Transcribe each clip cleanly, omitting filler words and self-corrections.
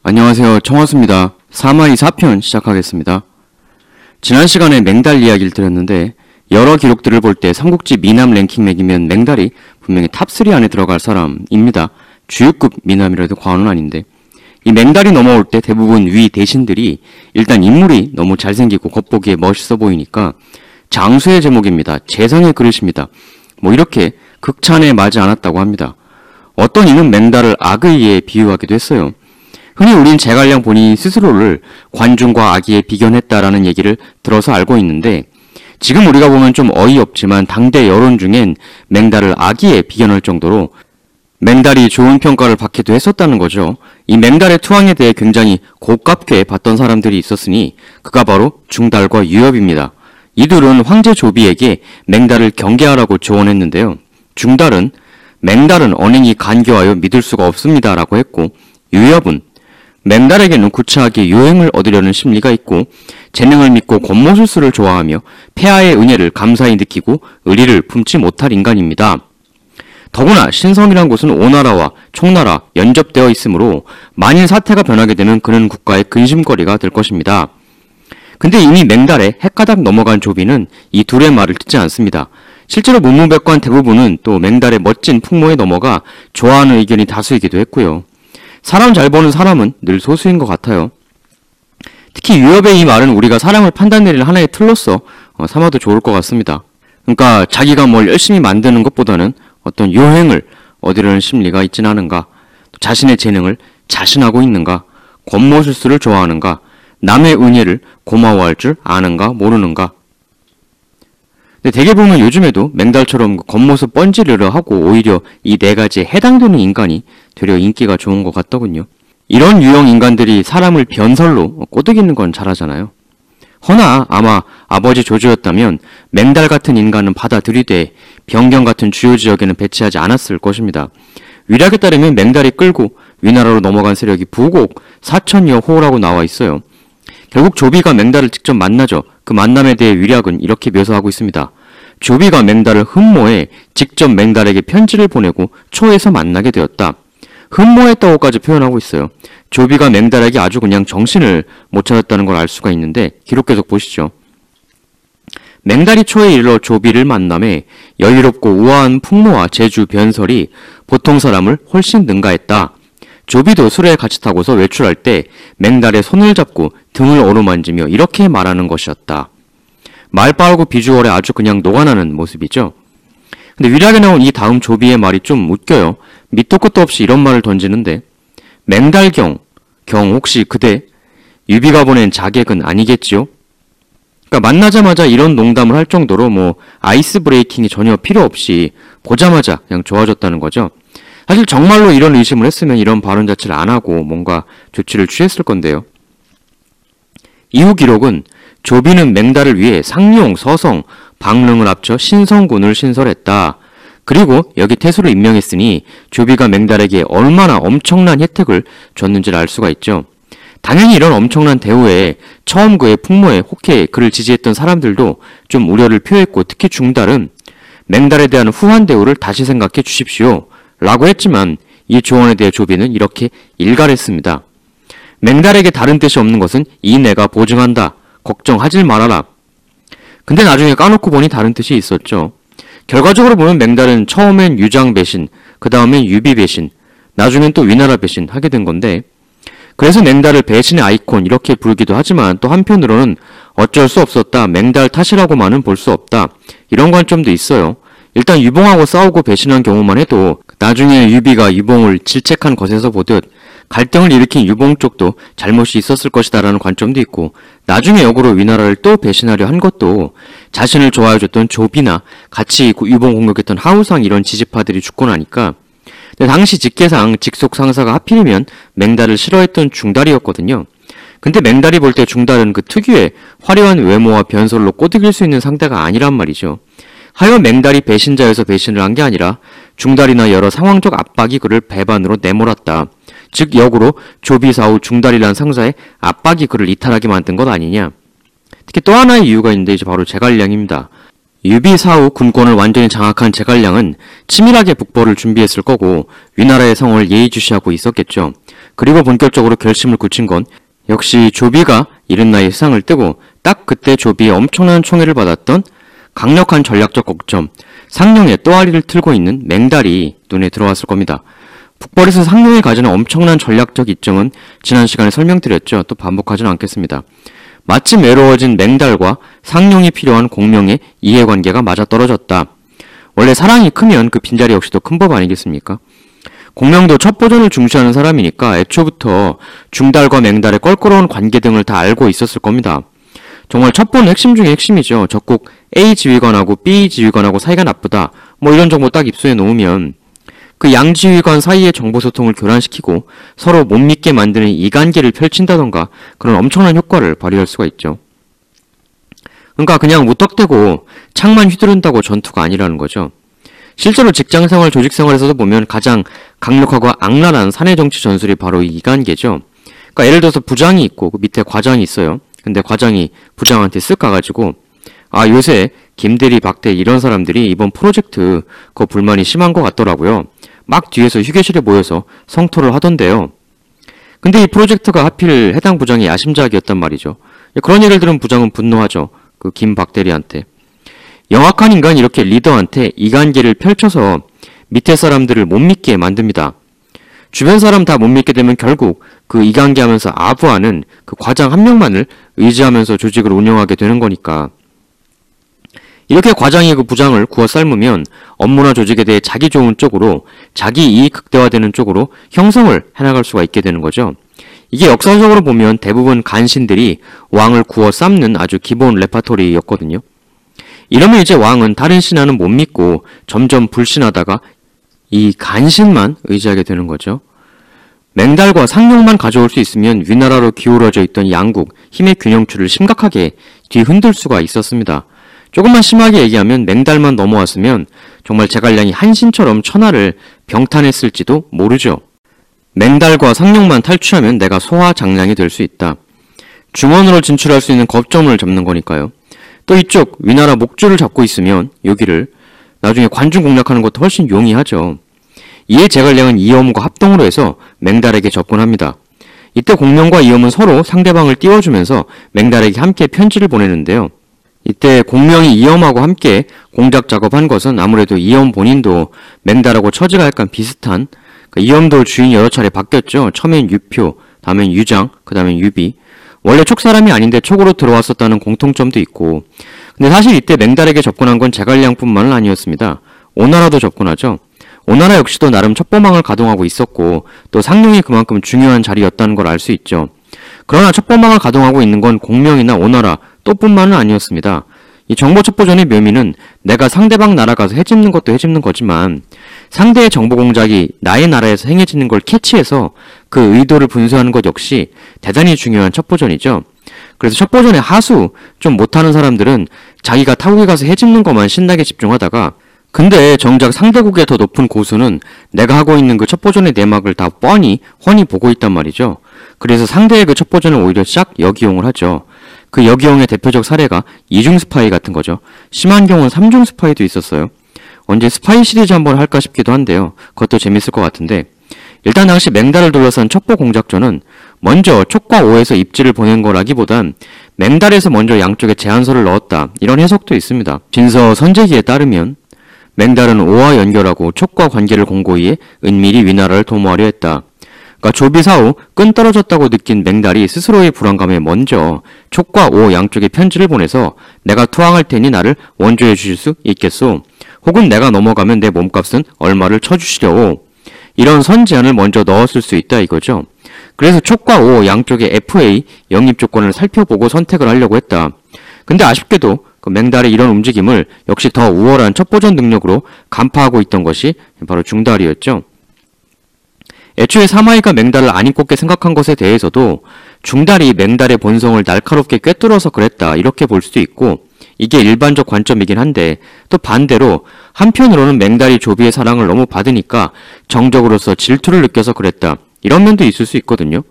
안녕하세요. 청화수입니다. 사마이 4편 시작하겠습니다. 지난 시간에 맹달 이야기를 드렸는데 여러 기록들을 볼 때 삼국지 미남 랭킹 매기면 맹달이 분명히 탑3 안에 들어갈 사람입니다. 주유급 미남이라도 과언은 아닌데 이 맹달이 넘어올 때 대부분 위 대신들이 일단 인물이 너무 잘생기고 겉보기에 멋있어 보이니까 장수의 제목입니다. 재상의 그릇입니다. 뭐 이렇게 극찬에 맞지 않았다고 합니다. 어떤 이는 맹달을 악의에 비유하기도 했어요. 흔히 우린 제갈량 본인이 스스로를 관중과 악의에 비견했다라는 얘기를 들어서 알고 있는데 지금 우리가 보면 좀 어이없지만 당대 여론 중엔 맹달을 악의에 비견할 정도로 맹달이 좋은 평가를 받기도 했었다는 거죠. 이 맹달의 투항에 대해 굉장히 고깝게 봤던 사람들이 있었으니 그가 바로 중달과 유엽입니다. 이둘은 황제 조비에게 맹달을 경계하라고 조언했는데요. 중달은 맹달은 언행이 간교하여 믿을 수가 없습니다 라고 했고 유엽은 맹달에게는 구차하게 요행을 얻으려는 심리가 있고 재능을 믿고 권모술수를 좋아하며 폐하의 은혜를 감사히 느끼고 의리를 품지 못할 인간입니다. 더구나 신성이란 곳은 오나라와 총나라 연접되어 있으므로 만일 사태가 변하게 되면 그는 국가의 근심거리가 될 것입니다. 근데 이미 맹달에 헷가닥 넘어간 조비는 이 둘의 말을 듣지 않습니다. 실제로 문무백관 대부분은 또 맹달의 멋진 풍모에 넘어가 좋아하는 의견이 다수이기도 했고요. 사람 잘 보는 사람은 늘 소수인 것 같아요. 특히 유엽의 이 말은 우리가 사람을 판단내릴 하나의 틀로서 삼아도 좋을 것 같습니다. 그러니까 자기가 뭘 열심히 만드는 것보다는 어떤 요행을 얻으려는 심리가 있진 않은가, 자신의 재능을 자신하고 있는가, 권모술수를 좋아하는가, 남의 은혜를 고마워할 줄 아는가 모르는가. 근데 대개 보면 요즘에도 맹달처럼 겉모습 번지르르 하고 오히려 이 네 가지에 해당되는 인간이 되려 인기가 좋은 것 같더군요. 이런 유형 인간들이 사람을 변설로 꼬드기는 건 잘하잖아요. 허나 아마 아버지 조조였다면 맹달 같은 인간은 받아들이되 변경 같은 주요 지역에는 배치하지 않았을 것입니다. 위략에 따르면 맹달이 끌고 위나라로 넘어간 세력이 부곡 4천여 호라고 나와 있어요. 결국 조비가 맹달을 직접 만나죠. 그 만남에 대해 위략은 이렇게 묘사하고 있습니다. 조비가 맹달을 흠모해 직접 맹달에게 편지를 보내고 초에서 만나게 되었다. 흠모했다고까지 표현하고 있어요. 조비가 맹달에게 아주 그냥 정신을 못 차렸다는 걸 알 수가 있는데 기록 계속 보시죠. 맹달이 초에 이르러 조비를 만남에 여유롭고 우아한 풍모와 재주 변설이 보통 사람을 훨씬 능가했다. 조비도 수레에 같이 타고서 외출할 때 맹달의 손을 잡고 등을 어루만지며 이렇게 말하는 것이었다. 말빠르고 비주얼에 아주 그냥 녹아나는 모습이죠. 근데 위략에 나온 이 다음 조비의 말이 좀 웃겨요. 밑도 끝도 없이 이런 말을 던지는데 맹달경, 경 혹시 그대 유비가 보낸 자객은 아니겠지요? 그러니까 만나자마자 이런 농담을 할 정도로 뭐 아이스 브레이킹이 전혀 필요 없이 보자마자 그냥 좋아졌다는 거죠. 사실 정말로 이런 의심을 했으면 이런 발언 자체를 안 하고 뭔가 조치를 취했을 건데요. 이후 기록은 조비는 맹달을 위해 상룡, 서성, 방릉을 합쳐 신성군을 신설했다. 그리고 여기 태수를 임명했으니 조비가 맹달에게 얼마나 엄청난 혜택을 줬는지를 알 수가 있죠. 당연히 이런 엄청난 대우에 처음 그의 풍모에 혹해 그를 지지했던 사람들도 좀 우려를 표했고 특히 중달은 맹달에 대한 후한 대우를 다시 생각해 주십시오. 라고 했지만 이 조언에 대해 조비는 이렇게 일갈했습니다. 맹달에게 다른 뜻이 없는 것은 이 내가 보증한다. 걱정하질 말아라. 근데 나중에 까놓고 보니 다른 뜻이 있었죠. 결과적으로 보면 맹달은 처음엔 유장 배신, 그 다음엔 유비 배신, 나중엔 또 위나라 배신 하게 된 건데 그래서 맹달을 배신의 아이콘 이렇게 부르기도 하지만 또 한편으로는 어쩔 수 없었다. 맹달 탓이라고만은 볼 수 없다. 이런 관점도 있어요. 일단 유봉하고 싸우고 배신한 경우만 해도 나중에 유비가 유봉을 질책한 것에서 보듯 갈등을 일으킨 유봉 쪽도 잘못이 있었을 것이다 라는 관점도 있고 나중에 역으로 위나라를 또 배신하려 한 것도 자신을 좋아해줬던 조비나 같이 유봉 공격했던 하우상 이런 지지파들이 죽고 나니까 근데 당시 직계상 직속 상사가 하필이면 맹달을 싫어했던 중달이었거든요. 근데 맹달이 볼 때 중달은 그 특유의 화려한 외모와 변설로 꼬드길 수 있는 상대가 아니란 말이죠. 하여 맹달이 배신자여서 배신을 한 게 아니라 중달이나 여러 상황적 압박이 그를 배반으로 내몰았다. 즉 역으로 조비사후 중달이란 상사의 압박이 그를 이탈하게 만든 것 아니냐. 특히 또 하나의 이유가 있는데 이제 바로 제갈량입니다. 유비사후 군권을 완전히 장악한 제갈량은 치밀하게 북벌을 준비했을 거고 위나라의 성을 예의주시하고 있었겠죠. 그리고 본격적으로 결심을 굳힌 건 역시 조비가 이른 나이에 세상을 뜨고 딱 그때 조비의 엄청난 총애를 받았던 강력한 전략적 꼭점, 상룡의 또아리를 틀고 있는 맹달이 눈에 들어왔을 겁니다. 북벌에서 상룡이 가지는 엄청난 전략적 이점은 지난 시간에 설명드렸죠. 또 반복하지는 않겠습니다. 마침 외로워진 맹달과 상룡이 필요한 공명의 이해관계가 맞아떨어졌다. 원래 사랑이 크면 그 빈자리 역시도 큰 법 아니겠습니까? 공명도 첩보전을 중시하는 사람이니까 애초부터 중달과 맹달의 껄끄러운 관계 등을 다 알고 있었을 겁니다. 정말 첩보는 핵심 중에 핵심이죠. 적국 A 지휘관하고 B 지휘관하고 사이가 나쁘다. 뭐 이런 정보 딱 입수해 놓으면 그 양 지휘관 사이의 정보소통을 교란시키고 서로 못 믿게 만드는 이간계를 펼친다던가 그런 엄청난 효과를 발휘할 수가 있죠. 그러니까 그냥 무턱대고 창만 휘두른다고 전투가 아니라는 거죠. 실제로 직장생활, 조직생활에서도 보면 가장 강력하고 악랄한 사내정치 전술이 바로 이 이간계죠. 그러니까 예를 들어서 부장이 있고 그 밑에 과장이 있어요. 근데 과장이 부장한테 쓱 가가지고 아 요새 김대리, 박대리 이런 사람들이 이번 프로젝트 그 불만이 심한 것 같더라고요. 막 뒤에서 휴게실에 모여서 성토를 하던데요. 근데 이 프로젝트가 하필 해당 부장이 야심작이었단 말이죠. 그런 얘기를 들은 부장은 분노하죠. 그 김 박대리한테. 영악한 인간 이렇게 리더한테 이간계를 펼쳐서 밑에 사람들을 못 믿게 만듭니다. 주변 사람 다 못 믿게 되면 결국 그 이간계 하면서 아부하는 그 과장 한 명만을 의지하면서 조직을 운영하게 되는 거니까. 이렇게 과장이 그 부장을 구워 삶으면 업무나 조직에 대해 자기 좋은 쪽으로, 자기 이익 극대화되는 쪽으로 형성을 해나갈 수가 있게 되는 거죠. 이게 역사적으로 보면 대부분 간신들이 왕을 구워 삶는 아주 기본 레파토리였거든요. 이러면 이제 왕은 다른 신하는 못 믿고 점점 불신하다가 이 간신만 의지하게 되는 거죠. 맹달과 상룡만 가져올 수 있으면 위나라로 기울어져 있던 양국, 힘의 균형추를 심각하게 뒤흔들 수가 있었습니다. 조금만 심하게 얘기하면 맹달만 넘어왔으면 정말 제갈량이 한신처럼 천하를 병탄했을지도 모르죠. 맹달과 상룡만 탈취하면 내가 소화장량이 될 수 있다. 중원으로 진출할 수 있는 거점을 잡는 거니까요. 또 이쪽 위나라 목줄을 잡고 있으면 여기를 나중에 관중 공략하는 것도 훨씬 용이하죠. 이에 제갈량은 이엄과 합동으로 해서 맹달에게 접근합니다. 이때 공명과 이엄은 서로 상대방을 띄워주면서 맹달에게 함께 편지를 보내는데요. 이때 공명이 이엄하고 함께 공작 작업한 것은 아무래도 이엄 본인도 맹달하고 처지가 약간 비슷한, 이엄도 주인이 여러 차례 바뀌었죠. 처음엔 유표, 다음엔 유장, 그 다음엔 유비. 원래 촉 사람이 아닌데 촉으로 들어왔었다는 공통점도 있고, 근데 사실 이때 맹달에게 접근한 건 제갈량뿐만은 아니었습니다. 오나라도 접근하죠. 오나라 역시도 나름 첩보망을 가동하고 있었고 또 상룡이 그만큼 중요한 자리였다는 걸 알 수 있죠. 그러나 첩보망을 가동하고 있는 건 공명이나 오나라 또 뿐만은 아니었습니다. 이 정보첩보전의 묘미는 내가 상대방 나라 가서 해집는 것도 해집는 거지만 상대의 정보 공작이 나의 나라에서 행해지는 걸 캐치해서 그 의도를 분석하는 것 역시 대단히 중요한 첩보전이죠. 그래서 첩보전의 하수 좀 못하는 사람들은 자기가 타국에 가서 해집는 것만 신나게 집중하다가 근데 정작 상대국의 더 높은 고수는 내가 하고 있는 그 첩보전의 내막을 다 뻔히 훤히 보고 있단 말이죠. 그래서 상대의 그 첩보전을 오히려 싹 역이용을 하죠. 그 역이용의 대표적 사례가 이중 스파이 같은 거죠. 심한 경우는 삼중 스파이도 있었어요. 언제 스파이 시리즈 한번 할까 싶기도 한데요. 그것도 재밌을 것 같은데 일단 당시 맹달을 둘러싼 첩보 공작전은 먼저 촉과 오에서 입지를 보낸 거라기보단 맹달에서 먼저 양쪽에 제안서를 넣었다. 이런 해석도 있습니다. 진서 선제기에 따르면 맹달은 오와 연결하고 촉과 관계를 공고히 해 은밀히 위나라를 도모하려 했다. 그러니까 조비사후 끈 떨어졌다고 느낀 맹달이 스스로의 불안감에 먼저 촉과 오 양쪽에 편지를 보내서 내가 투항할 테니 나를 원조해 주실 수 있겠소. 혹은 내가 넘어가면 내 몸값은 얼마를 쳐주시려오. 이런 선제안을 먼저 넣었을 수 있다 이거죠. 그래서 촉과 오 양쪽의 FA 영입 조건을 살펴보고 선택을 하려고 했다. 근데 아쉽게도 그 맹달의 이런 움직임을 역시 더 우월한 첩보전 능력으로 간파하고 있던 것이 바로 중달이었죠. 애초에 사마이가 맹달을 안 입곱게 생각한 것에 대해서도 중달이 맹달의 본성을 날카롭게 꿰뚫어서 그랬다 이렇게 볼 수도 있고 이게 일반적 관점이긴 한데 또 반대로 한편으로는 맹달이 조비의 사랑을 너무 받으니까 정적으로서 질투를 느껴서 그랬다 이런 면도 있을 수 있거든요.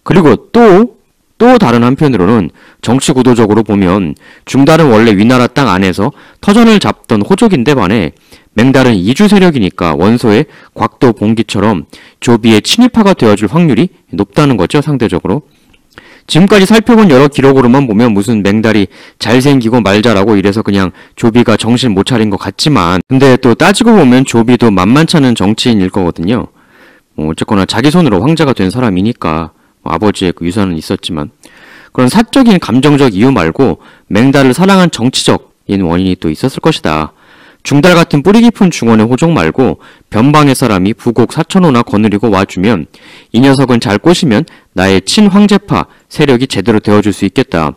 그리고 또 또 다른 한편으로는 정치 구도적으로 보면 중달은 원래 위나라 땅 안에서 터전을 잡던 호족인데 반해 맹달은 이주 세력이니까 원소의 곽도 봉기처럼 조비의 친위파가 되어줄 확률이 높다는 거죠, 상대적으로. 지금까지 살펴본 여러 기록으로만 보면 무슨 맹달이 잘생기고 말잘하고 이래서 그냥 조비가 정신 못 차린 것 같지만, 근데 또 따지고 보면 조비도 만만찮은 정치인일 거거든요. 어쨌거나 자기 손으로 황제가 된 사람이니까 아버지의 그 유산은 있었지만, 그런 사적인 감정적 이유 말고 맹달을 사랑한 정치적인 원인이 또 있었을 것이다. 중달 같은 뿌리 깊은 중원의 호족 말고 변방의 사람이 부곡 사천호나 거느리고 와주면 이 녀석은 잘 꼬시면 나의 친황제파 세력이 제대로 되어줄 수 있겠다.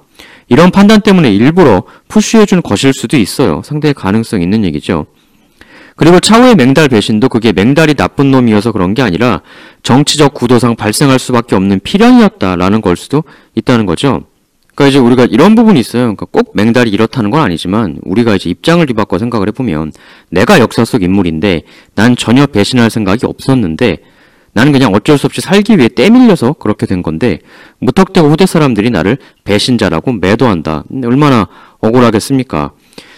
이런 판단 때문에 일부러 푸쉬해준 것일 수도 있어요. 상당히 가능성 있는 얘기죠. 그리고 차후의 맹달 배신도 그게 맹달이 나쁜 놈이어서 그런 게 아니라 정치적 구도상 발생할 수밖에 없는 필연이었다라는 걸 수도 있다는 거죠. 그러니까 이제 우리가 이런 부분이 있어요. 그러니까 꼭 맹달이 이렇다는 건 아니지만 우리가 이제 입장을 뒤바꿔 생각을 해보면 내가 역사 속 인물인데 난 전혀 배신할 생각이 없었는데 나는 그냥 어쩔 수 없이 살기 위해 때밀려서 그렇게 된 건데 무턱대고 후대 사람들이 나를 배신자라고 매도한다. 얼마나 억울하겠습니까?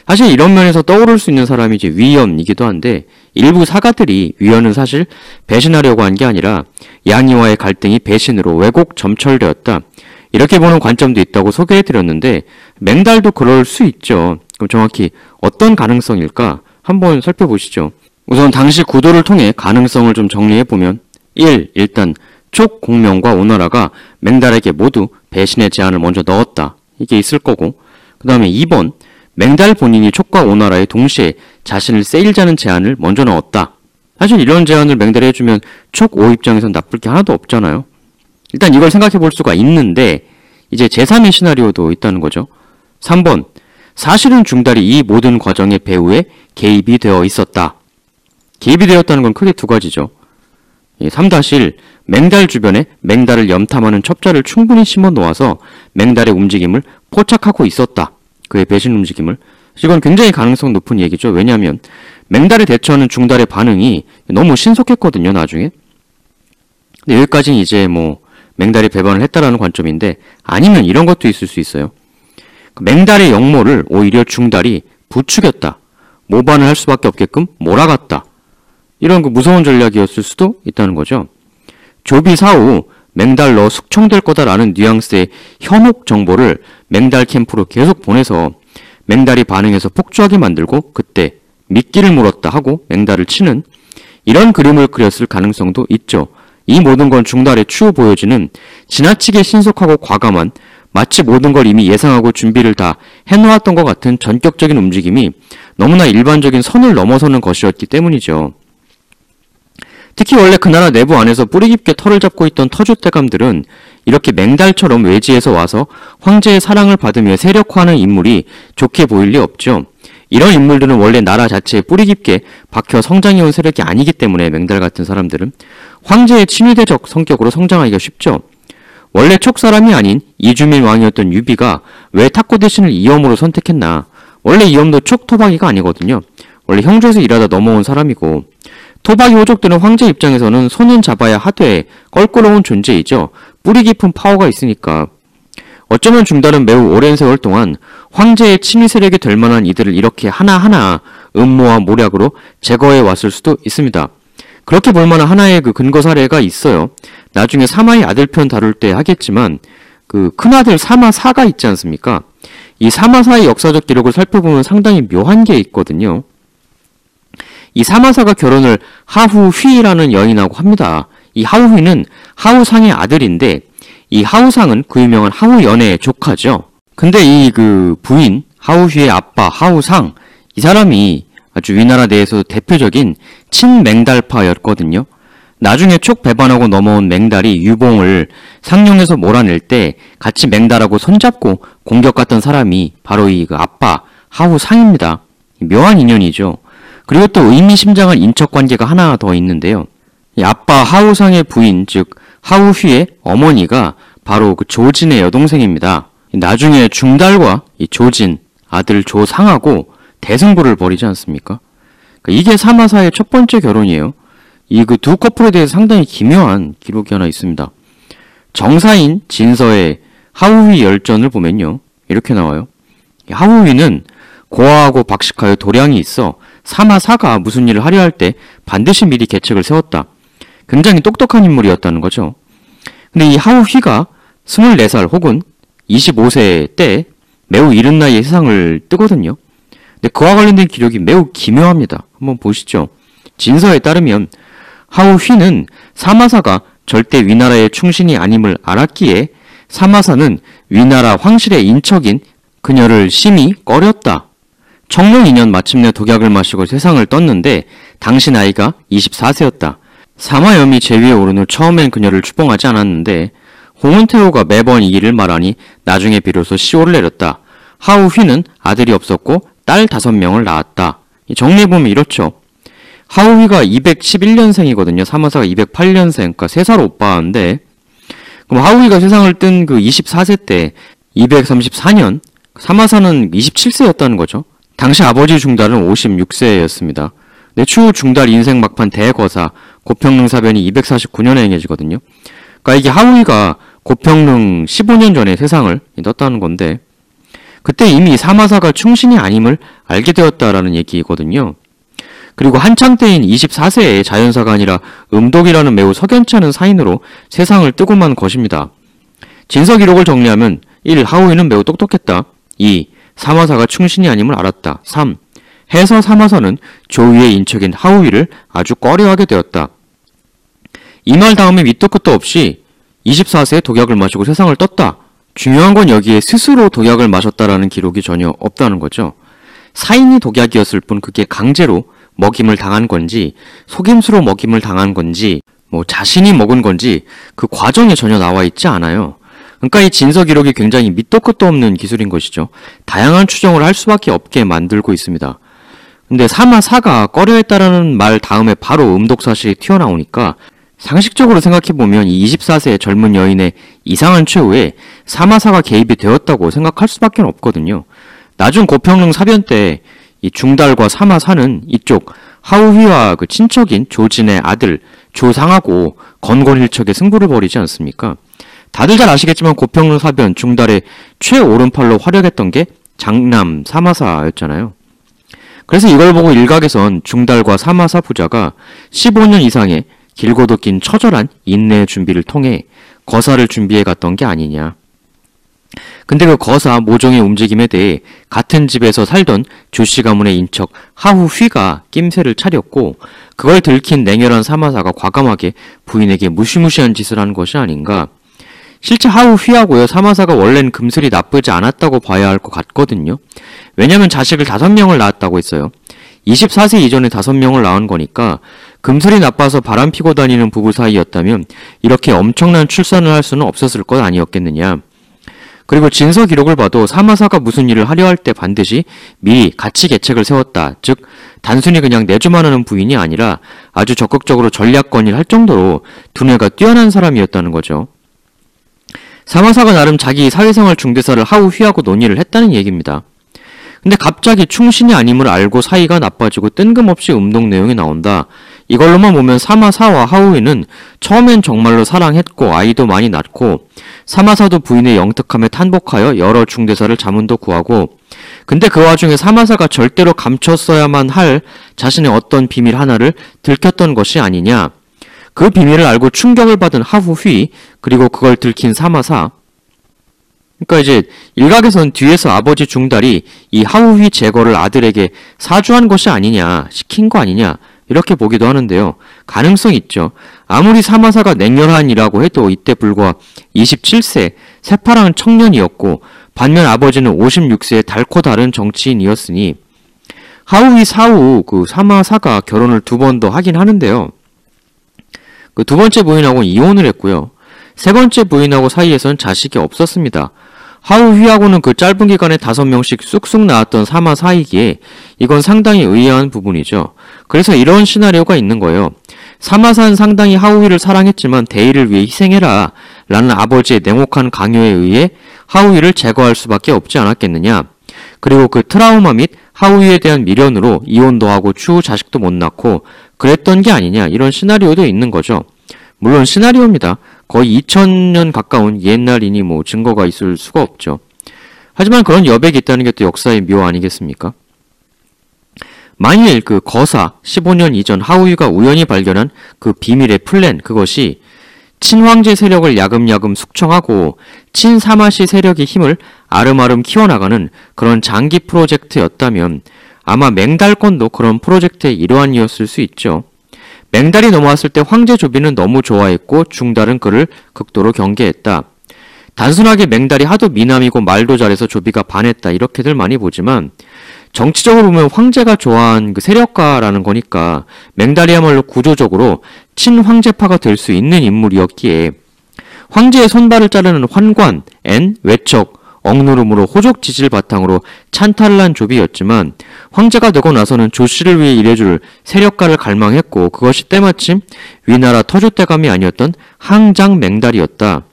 사실 이런 면에서 떠오를 수 있는 사람이 이제 위연이기도 한데 일부 사가들이 위연은 사실 배신하려고 한 게 아니라 양이와의 갈등이 배신으로 왜곡 점철되었다. 이렇게 보는 관점도 있다고 소개해드렸는데 맹달도 그럴 수 있죠. 그럼 정확히 어떤 가능성일까? 한번 살펴보시죠. 우선 당시 구도를 통해 가능성을 좀 정리해보면 1. 일단 촉, 공명과 오나라가 맹달에게 모두 배신의 제안을 먼저 넣었다. 이게 있을 거고, 그 다음에 2번 맹달 본인이 촉과 오나라에 동시에 자신을 세일자는 제안을 먼저 넣었다. 사실 이런 제안을 맹달이 해주면 촉 5 입장에선 나쁠 게 하나도 없잖아요. 일단 이걸 생각해 볼 수가 있는데 이제 제3의 시나리오도 있다는 거죠. 3번 사실은 중달이 이 모든 과정의 배후에 개입이 되어 있었다. 개입이 되었다는 건 크게 두 가지죠. 3-1 맹달 주변에 맹달을 염탐하는 첩자를 충분히 심어 놓아서 맹달의 움직임을 포착하고 있었다. 그의 배신 움직임을. 이건 굉장히 가능성 높은 얘기죠. 왜냐하면 맹달에 대처하는 중달의 반응이 너무 신속했거든요, 나중에. 근데 여기까지는 이제 맹달이 배반을 했다라는 관점인데, 아니면 이런 것도 있을 수 있어요. 맹달의 역모를 오히려 중달이 부추겼다. 모반을 할 수밖에 없게끔 몰아갔다. 이런 그 무서운 전략이었을 수도 있다는 거죠. 조비 사후 맹달 너 숙청될 거다라는 뉘앙스의 현혹 정보를 맹달 캠프로 계속 보내서 맹달이 반응해서 폭주하게 만들고 그때 미끼를 물었다 하고 맹달을 치는 이런 그림을 그렸을 가능성도 있죠. 이 모든 건 중달의 추후 보여지는 지나치게 신속하고 과감한 마치 모든 걸 이미 예상하고 준비를 다 해놓았던 것 같은 전격적인 움직임이 너무나 일반적인 선을 넘어서는 것이었기 때문이죠. 특히 원래 그 나라 내부 안에서 뿌리 깊게 털을 잡고 있던 터줏대감들은 이렇게 맹달처럼 외지에서 와서 황제의 사랑을 받으며 세력화하는 인물이 좋게 보일 리 없죠. 이런 인물들은 원래 나라 자체에 뿌리 깊게 박혀 성장해온 세력이 아니기 때문에 맹달 같은 사람들은 황제의 친위대적 성격으로 성장하기가 쉽죠. 원래 촉사람이 아닌 이주민 왕이었던 유비가 왜 탁구 대신을 이엄으로 선택했나? 원래 이엄도 촉 토박이가 아니거든요. 원래 형조에서 일하다 넘어온 사람이고 토박이 호족들은 황제 입장에서는 손은 잡아야 하되 껄끄러운 존재이죠. 뿌리 깊은 파워가 있으니까. 어쩌면 중달은 매우 오랜 세월 동안 황제의 친위 세력이 될 만한 이들을 이렇게 하나하나 음모와 모략으로 제거해 왔을 수도 있습니다. 그렇게 볼 만한 하나의 그 근거 사례가 있어요. 나중에 사마의 아들편 다룰 때 하겠지만 그 큰아들 사마사가 있지 않습니까? 이 사마사의 역사적 기록을 살펴보면 상당히 묘한 게 있거든요. 이 사마사가 결혼을 하후휘라는 여인하고 합니다. 이 하후휘는 하후상의 아들인데 이 하후상은 그 유명한 하후연의 조카죠. 근데 이 그 부인 하후휘의 아빠 하후상 이 사람이 아주 위나라 내에서 대표적인 친맹달파였거든요. 나중에 촉 배반하고 넘어온 맹달이 유봉을 상령에서 몰아낼 때 같이 맹달하고 손잡고 공격갔던 사람이 바로 이 그 아빠 하후상입니다. 묘한 인연이죠. 그리고 또 의미심장한 인척관계가 하나 더 있는데요. 이 아빠 하후상의 부인 즉 하후휘의 어머니가 바로 그 조진의 여동생입니다. 나중에 중달과 이 조진 아들 조상하고 대승부를 벌이지 않습니까? 그러니까 이게 사마사의 첫 번째 결혼이에요. 이 그 두 커플에 대해서 상당히 기묘한 기록이 하나 있습니다. 정사인 진서의 하우휘 열전을 보면요. 이렇게 나와요. 하우휘는 고아하고 박식하여 도량이 있어 사마사가 무슨 일을 하려 할 때 반드시 미리 계책을 세웠다. 굉장히 똑똑한 인물이었다는 거죠. 근데 이 하우휘가 24살 혹은 25세 때 매우 이른 나이에 세상을 뜨거든요. 근데 그와 관련된 기록이 매우 기묘합니다. 한번 보시죠. 진서에 따르면 하우휘는 사마사가 절대 위나라의 충신이 아님을 알았기에 사마사는 위나라 황실의 인척인 그녀를 심히 꺼렸다. 청룡 2년 마침내 독약을 마시고 세상을 떴는데 당시 나이가 24세였다. 사마염이 제위에 오른 후 처음엔 그녀를 추봉하지 않았는데 홍은태호가 매번 이 일을 말하니 나중에 비로소 시호를 내렸다. 하우휘는 아들이 없었고 딸 5명을 낳았다. 정리해보면 이렇죠. 하우휘가 211년생이거든요. 사마사가 208년생, 그러니까 3살 오빠인데, 그럼 하우휘가 세상을 뜬 그 24세 때 234년, 사마사는 27세였다는 거죠. 당시 아버지 중달은 56세였습니다. 네, 추후 중달 인생 막판 대거사 고평릉 사변이 249년에 행해지거든요. 그러니까 이게 하우휘가 고평릉 15년 전에 세상을 떴다는 건데, 그때 이미 사마사가 충신이 아님을 알게 되었다라는 얘기거든요. 그리고 한창 때인 24세에 자연사가 아니라 음독이라는 매우 석연치 않은 사인으로 세상을 뜨고만 것입니다. 진서 기록을 정리하면 1. 하우휘는 매우 똑똑했다. 2. 사마사가 충신이 아님을 알았다. 3. 해서 사마사는 조위의 인척인 하우휘를 아주 꺼려하게 되었다. 이 말 다음에 밑도 끝도 없이 24세에 독약을 마시고 세상을 떴다. 중요한 건 여기에 스스로 독약을 마셨다라는 기록이 전혀 없다는 거죠. 사인이 독약이었을 뿐 그게 강제로 먹임을 당한 건지 속임수로 먹임을 당한 건지 자신이 먹은 건지 그 과정에 전혀 나와 있지 않아요. 그러니까 이 진서 기록이 굉장히 밑도 끝도 없는 기술인 것이죠. 다양한 추정을 할 수밖에 없게 만들고 있습니다. 근데 사마사가 꺼려했다라는 말 다음에 바로 음독 사실이 튀어나오니까 상식적으로 생각해보면 이 24세의 젊은 여인의 이상한 최후에 사마사가 개입이 되었다고 생각할 수밖에 없거든요. 나중 고평릉 사변 때 이 중달과 사마사는 이쪽 하우휘와 그 친척인 조진의 아들 조상하고 건곤일척의 승부를 벌이지 않습니까? 다들 잘 아시겠지만 고평릉 사변 중달의 최오른팔로 활약했던 게 장남 사마사였잖아요. 그래서 이걸 보고 일각에선 중달과 사마사 부자가 15년 이상의 길고도 긴 처절한 인내의 준비를 통해 거사를 준비해 갔던 게 아니냐. 근데 그 거사 모종의 움직임에 대해 같은 집에서 살던 조씨 가문의 인척 하우휘가 낌새를 차렸고 그걸 들킨 냉혈한 사마사가 과감하게 부인에게 무시무시한 짓을 한 것이 아닌가. 실제 하우휘하고요 사마사가 원래는 금슬이 나쁘지 않았다고 봐야 할 것 같거든요. 왜냐면 자식을 5명을 낳았다고 했어요. 24세 이전에 5명을 낳은 거니까 금슬이 나빠서 바람 피고 다니는 부부 사이였다면 이렇게 엄청난 출산을 할 수는 없었을 것 아니었겠느냐. 그리고 진서 기록을 봐도 사마사가 무슨 일을 하려 할 때 반드시 미리 같이 계책을 세웠다. 즉 단순히 그냥 내주만 하는 부인이 아니라 아주 적극적으로 전략 건의를 할 정도로 두뇌가 뛰어난 사람이었다는 거죠. 사마사가 나름 자기 사회생활 중대사를 하우휘하고 논의를 했다는 얘기입니다. 근데 갑자기 충신이 아님을 알고 사이가 나빠지고 뜬금없이 음독 내용이 나온다. 이걸로만 보면 사마사와 하우휘는 처음엔 정말로 사랑했고 아이도 많이 낳고 사마사도 부인의 영특함에 탄복하여 여러 중대사를 자문도 구하고 근데 그 와중에 사마사가 절대로 감췄어야만 할 자신의 어떤 비밀 하나를 들켰던 것이 아니냐. 그 비밀을 알고 충격을 받은 하우휘 그리고 그걸 들킨 사마사. 그러니까 이제 일각에선 뒤에서 아버지 중달이 이 하우휘 제거를 아들에게 사주한 것이 아니냐, 시킨 거 아니냐 이렇게 보기도 하는데요. 가능성 있죠. 아무리 사마사가 냉혈한이라고 해도 이때 불과 27세 새파란 청년이었고 반면 아버지는 56세의 달코 다른 정치인이었으니 하우휘 사후 그 사마사가 결혼을 2번 더 하긴 하는데요. 그 2번째 부인하고 이혼을 했고요. 3번째 부인하고 사이에선 자식이 없었습니다. 하우휘하고는 그 짧은 기간에 5명씩 쑥쑥 낳았던 사마사이기에 이건 상당히 의아한 부분이죠. 그래서 이런 시나리오가 있는 거예요. 사마사는 상당히 하우휘를 사랑했지만 대의를 위해 희생해라 라는 아버지의 냉혹한 강요에 의해 하우휘를 제거할 수밖에 없지 않았겠느냐. 그리고 그 트라우마 및 하우휘에 대한 미련으로 이혼도 하고 추후 자식도 못 낳고 그랬던 게 아니냐 이런 시나리오도 있는 거죠. 물론 시나리오입니다. 거의 2000년 가까운 옛날이니 뭐 증거가 있을 수가 없죠. 하지만 그런 여백이 있다는 게 또 역사의 묘 아니겠습니까? 만일 그 거사 15년 이전 하우이가 우연히 발견한 그 비밀의 플랜, 그것이 친황제 세력을 야금야금 숙청하고 친사마시 세력의 힘을 아름아름 키워나가는 그런 장기 프로젝트였다면 아마 맹달권도 그런 프로젝트의 일환이었을 수 있죠. 맹달이 넘어왔을 때 황제 조비는 너무 좋아했고 중달은 그를 극도로 경계했다. 단순하게 맹달이 하도 미남이고 말도 잘해서 조비가 반했다 이렇게들 많이 보지만 정치적으로 보면 황제가 좋아한 그 세력가라는 거니까 맹달이야말로 구조적으로 친황제파가 될 수 있는 인물이었기에 황제의 손발을 자르는 환관, 외척, 억누름으로 호족 지지를 바탕으로 찬탈을 한 조비였지만 황제가 되고 나서는 조씨를 위해 일해줄 세력가를 갈망했고 그것이 때마침 위나라 터줏대감이 아니었던 항장 맹달이었다.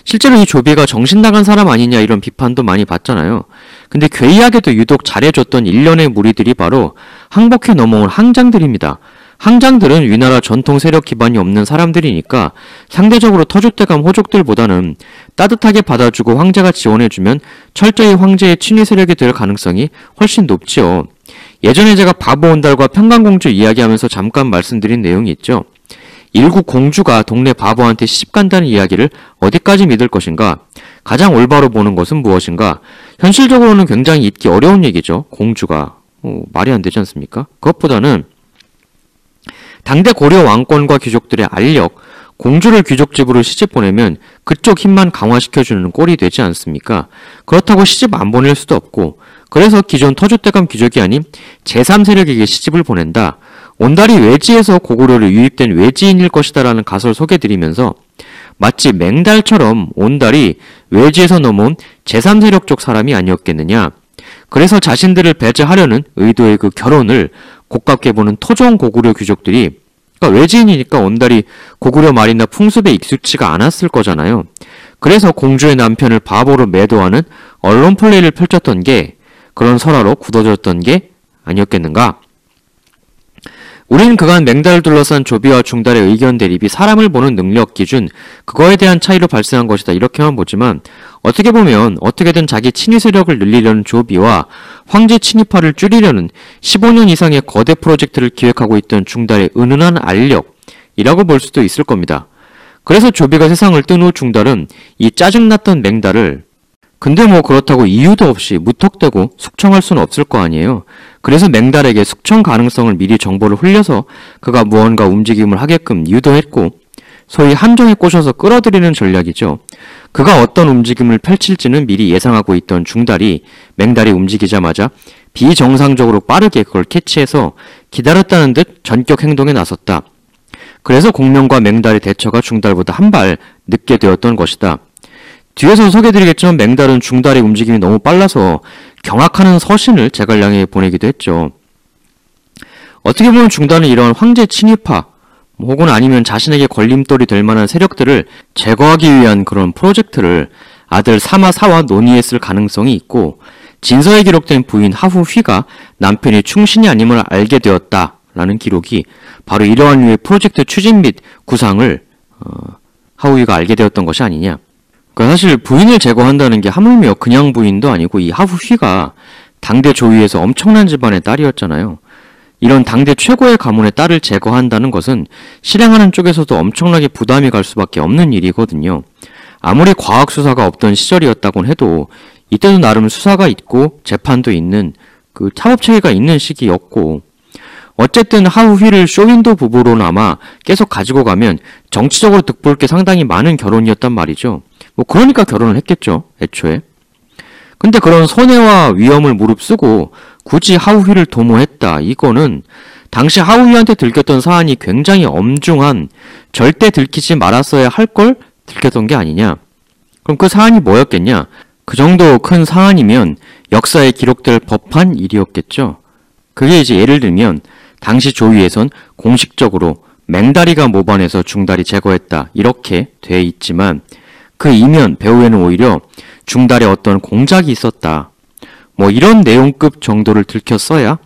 실제로 이 조비가 정신 나간 사람 아니냐 이런 비판도 많이 받잖아요. 근데 괴이하게도 유독 잘해줬던 일련의 무리들이 바로 항복해 넘어온 항장들입니다. 항장들은 위나라 전통 세력 기반이 없는 사람들이니까 상대적으로 터줏대감 호족들보다는 따뜻하게 받아주고 황제가 지원해주면 철저히 황제의 친위 세력이 될 가능성이 훨씬 높지요. 예전에 제가 바보온달과 평강공주 이야기하면서 잠깐 말씀드린 내용이 있죠. 일국 공주가 동네 바보한테 시집간다는 이야기를 어디까지 믿을 것인가? 가장 올바로 보는 것은 무엇인가? 현실적으로는 굉장히 잊기 어려운 얘기죠. 공주가. 말이 안 되지 않습니까? 그것보다는 당대 고려 왕권과 귀족들의 알력, 공주를 귀족집으로 시집 보내면 그쪽 힘만 강화시켜주는 꼴이 되지 않습니까? 그렇다고 시집 안 보낼 수도 없고 그래서 기존 터줏대감 귀족이 아닌 제3세력에게 시집을 보낸다. 온달이 외지에서 고구려를 유입된 외지인일 것이다 라는 가설 소개드리면서 마치 맹달처럼 온달이 외지에서 넘어온 제3세력 쪽 사람이 아니었겠느냐. 그래서 자신들을 배제하려는 의도의 그 결혼을 고깝게 보는 토종 고구려 귀족들이 그러니까 외지인이니까 온달이 고구려 말이나 풍습에 익숙치가 않았을 거잖아요. 그래서 공주의 남편을 바보로 매도하는 언론 플레이를 펼쳤던 게 그런 설화로 굳어졌던 게 아니었겠는가. 우린 그간 맹달을 둘러싼 조비와 중달의 의견 대립이 사람을 보는 능력 기준 그거에 대한 차이로 발생한 것이다 이렇게만 보지만 어떻게 보면 어떻게든 자기 친위 세력을 늘리려는 조비와 황제 친위파를 줄이려는 15년 이상의 거대 프로젝트를 기획하고 있던 중달의 은은한 알력이라고 볼 수도 있을 겁니다. 그래서 조비가 세상을 뜬 후 중달은 이 짜증났던 맹달을 근데 뭐 그렇다고 이유도 없이 무턱대고 숙청할 수는 없을 거 아니에요. 그래서 맹달에게 숙청 가능성을 미리 정보를 흘려서 그가 무언가 움직임을 하게끔 유도했고 소위 함정에 꼬셔서 끌어들이는 전략이죠. 그가 어떤 움직임을 펼칠지는 미리 예상하고 있던 중달이 맹달이 움직이자마자 비정상적으로 빠르게 그걸 캐치해서 기다렸다는 듯 전격 행동에 나섰다. 그래서 공명과 맹달의 대처가 중달보다 한 발 늦게 되었던 것이다. 뒤에서 소개드리겠지만 맹달은 중달의 움직임이 너무 빨라서 경악하는 서신을 제갈량에 보내기도 했죠. 어떻게 보면 중달은 이런 황제 친위파 혹은 아니면 자신에게 걸림돌이 될 만한 세력들을 제거하기 위한 그런 프로젝트를 아들 사마사와 논의했을 가능성이 있고 진서에 기록된 부인 하후휘가 남편이 충신이 아님을 알게 되었다라는 기록이 바로 이러한 류의 프로젝트 추진 및 구상을 하후휘가 알게 되었던 것이 아니냐. 그러니까 사실 부인을 제거한다는 게 하물며 그냥 부인도 아니고 이 하후휘가 당대 조위에서 엄청난 집안의 딸이었잖아요. 이런 당대 최고의 가문의 딸을 제거한다는 것은 실행하는 쪽에서도 엄청나게 부담이 갈 수밖에 없는 일이거든요. 아무리 과학수사가 없던 시절이었다곤 해도 이때도 나름 수사가 있고 재판도 있는 그 사법체계가 있는 시기였고 어쨌든 하후휘를 쇼윈도 부부로나마 계속 가지고 가면 정치적으로 득볼 게 상당히 많은 결혼이었단 말이죠. 뭐 그러니까 결혼을 했겠죠, 애초에. 근데 그런 손해와 위험을 무릅쓰고 굳이 하후휘를 도모했다. 이거는 당시 하후휘한테 들켰던 사안이 굉장히 엄중한 절대 들키지 말았어야 할 걸 들켰던 게 아니냐. 그럼 그 사안이 뭐였겠냐? 그 정도 큰 사안이면 역사에 기록될 법한 일이었겠죠. 그게 이제 예를 들면 당시 조위에선 공식적으로 맹다리가 모반해서 중다리 제거했다 이렇게 돼 있지만 그 이면 배후에는 오히려 중달에 어떤 공작이 있었다. 뭐 이런 내용급 정도를 들켰어야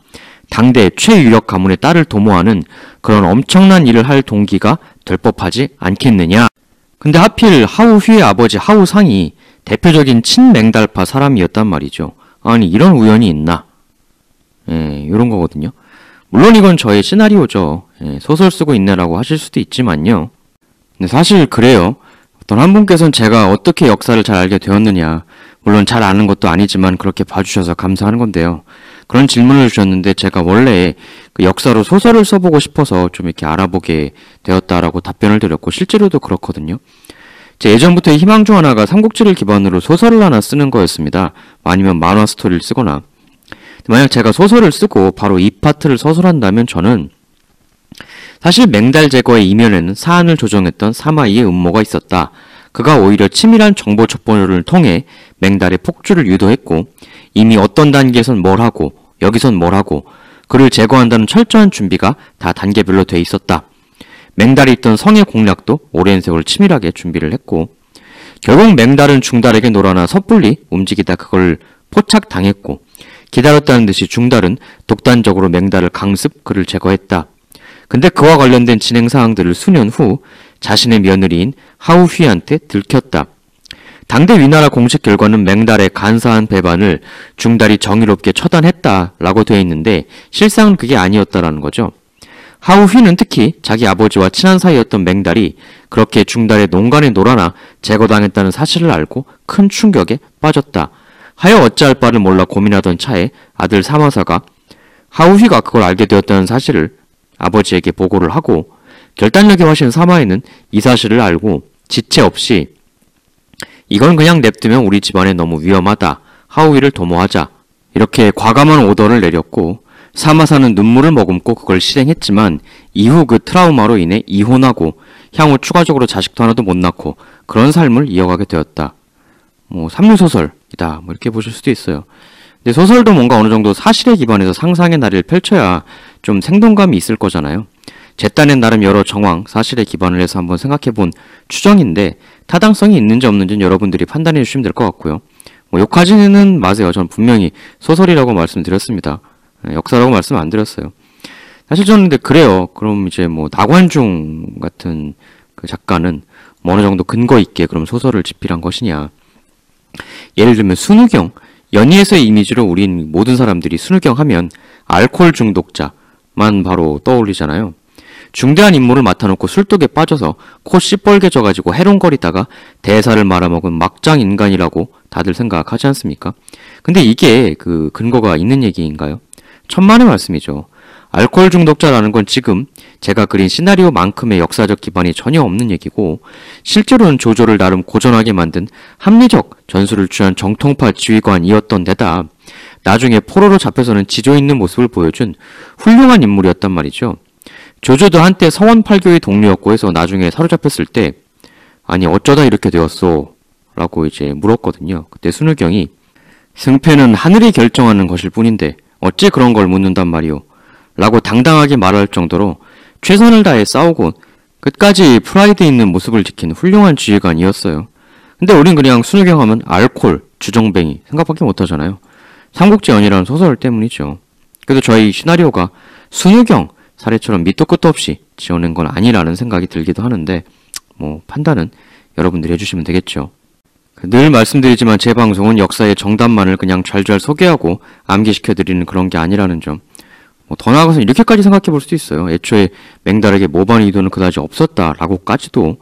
당대 최유력 가문의 딸을 도모하는 그런 엄청난 일을 할 동기가 될 법하지 않겠느냐. 근데 하필 하우휘의 아버지 하우상이 대표적인 친맹달파 사람이었단 말이죠. 아니 이런 우연이 있나? 예, 이런 거거든요. 물론 이건 저의 시나리오죠. 예, 소설 쓰고 있네라고 하실 수도 있지만요. 근데 사실 그래요. 어떤 한 분께서는 제가 어떻게 역사를 잘 알게 되었느냐, 물론 잘 아는 것도 아니지만 그렇게 봐주셔서 감사한 건데요. 그런 질문을 주셨는데 제가 원래 그 역사로 소설을 써보고 싶어서 좀 이렇게 알아보게 되었다라고 답변을 드렸고 실제로도 그렇거든요. 제 예전부터의 희망 중 하나가 삼국지를 기반으로 소설을 하나 쓰는 거였습니다. 아니면 만화 스토리를 쓰거나. 만약 제가 소설을 쓰고 바로 이 파트를 서술한다면 저는 사실 맹달 제거의 이면에는 사안을 조정했던 사마이의 음모가 있었다. 그가 오히려 치밀한 정보 첩보를 통해 맹달의 폭주를 유도했고 이미 어떤 단계에선 뭘 하고 여기선 뭘 하고 그를 제거한다는 철저한 준비가 다 단계별로 돼 있었다. 맹달이 있던 성의 공략도 오랜 세월 치밀하게 준비를 했고 결국 맹달은 중달에게 놀아나 섣불리 움직이다 그걸 포착당했고 기다렸다는 듯이 중달은 독단적으로 맹달을 강습 그를 제거했다. 근데 그와 관련된 진행 사항들을 수년 후 자신의 며느리인 하우휘한테 들켰다. 당대 위나라 공식 결과는 맹달의 간사한 배반을 중달이 정의롭게 처단했다라고 되어 있는데 실상은 그게 아니었다라는 거죠. 하우휘는 특히 자기 아버지와 친한 사이였던 맹달이 그렇게 중달의 농간에 놀아나 제거당했다는 사실을 알고 큰 충격에 빠졌다. 하여 어찌할 바를 몰라 고민하던 차에 아들 사마사가 하우휘가 그걸 알게 되었다는 사실을 아버지에게 보고를 하고 결단력의 화신 사마이는 이 사실을 알고 지체 없이 이건 그냥 냅두면 우리 집안에 너무 위험하다. 하우휘를 도모하자. 이렇게 과감한 오더를 내렸고 사마사는 눈물을 머금고 그걸 실행했지만 이후 그 트라우마로 인해 이혼하고 향후 추가적으로 자식도 하나도 못 낳고 그런 삶을 이어가게 되었다. 삼류소설이다. 이렇게 보실 수도 있어요. 근데 소설도 뭔가 어느 정도 사실에 기반해서 상상의 나래를 펼쳐야 좀 생동감이 있을 거잖아요. 제 딴엔 나름 여러 정황, 사실에 기반을 해서 한번 생각해본 추정인데 타당성이 있는지 없는지는 여러분들이 판단해 주시면 될 것 같고요. 욕하지는 마세요. 전 분명히 소설이라고 말씀드렸습니다. 역사라고 말씀 안 드렸어요. 사실 저는 근데 그래요. 그럼 이제 나관중 같은 그 작가는 어느 정도 근거 있게 그럼 소설을 집필한 것이냐. 예를 들면 순우경, 연희에서의 이미지로 우린 모든 사람들이 순우경 하면 알코올 중독자만 바로 떠올리잖아요. 중대한 임무를 맡아놓고 술독에 빠져서 코 시뻘개져가지고 해롱거리다가 대사를 말아먹은 막장 인간이라고 다들 생각하지 않습니까? 근데 이게 그 근거가 있는 얘기인가요? 천만의 말씀이죠. 알코올 중독자라는 건 지금 제가 그린 시나리오만큼의 역사적 기반이 전혀 없는 얘기고 실제로는 조조를 나름 고전하게 만든 합리적 전술을 취한 정통파 지휘관이었던 데다 나중에 포로로 잡혀서는 지조 있는 모습을 보여준 훌륭한 인물이었단 말이죠. 조조도 한때 서원팔교의 동료였고 해서 나중에 사로잡혔을 때 아니 어쩌다 이렇게 되었어? 라고 이제 물었거든요. 그때 순우경이 승패는 하늘이 결정하는 것일 뿐인데 어찌 그런 걸 묻는단 말이오? 라고 당당하게 말할 정도로 최선을 다해 싸우고 끝까지 프라이드 있는 모습을 지킨 훌륭한 지휘관이었어요. 근데 우린 그냥 순우경 하면 알콜, 주정뱅이 생각밖에 못하잖아요. 삼국지 연이라는 소설 때문이죠. 그래도 저희 시나리오가 순우경 사례처럼 밑도 끝도 없이 지어낸 건 아니라는 생각이 들기도 하는데 판단은 여러분들이 해주시면 되겠죠. 늘 말씀드리지만 제 방송은 역사의 정답만을 그냥 잘잘 소개하고 암기시켜드리는 그런 게 아니라는 점. 더 나아가서 이렇게까지 생각해 볼 수도 있어요. 애초에 맹달에게 모반 의도는 그다지 없었다라고까지도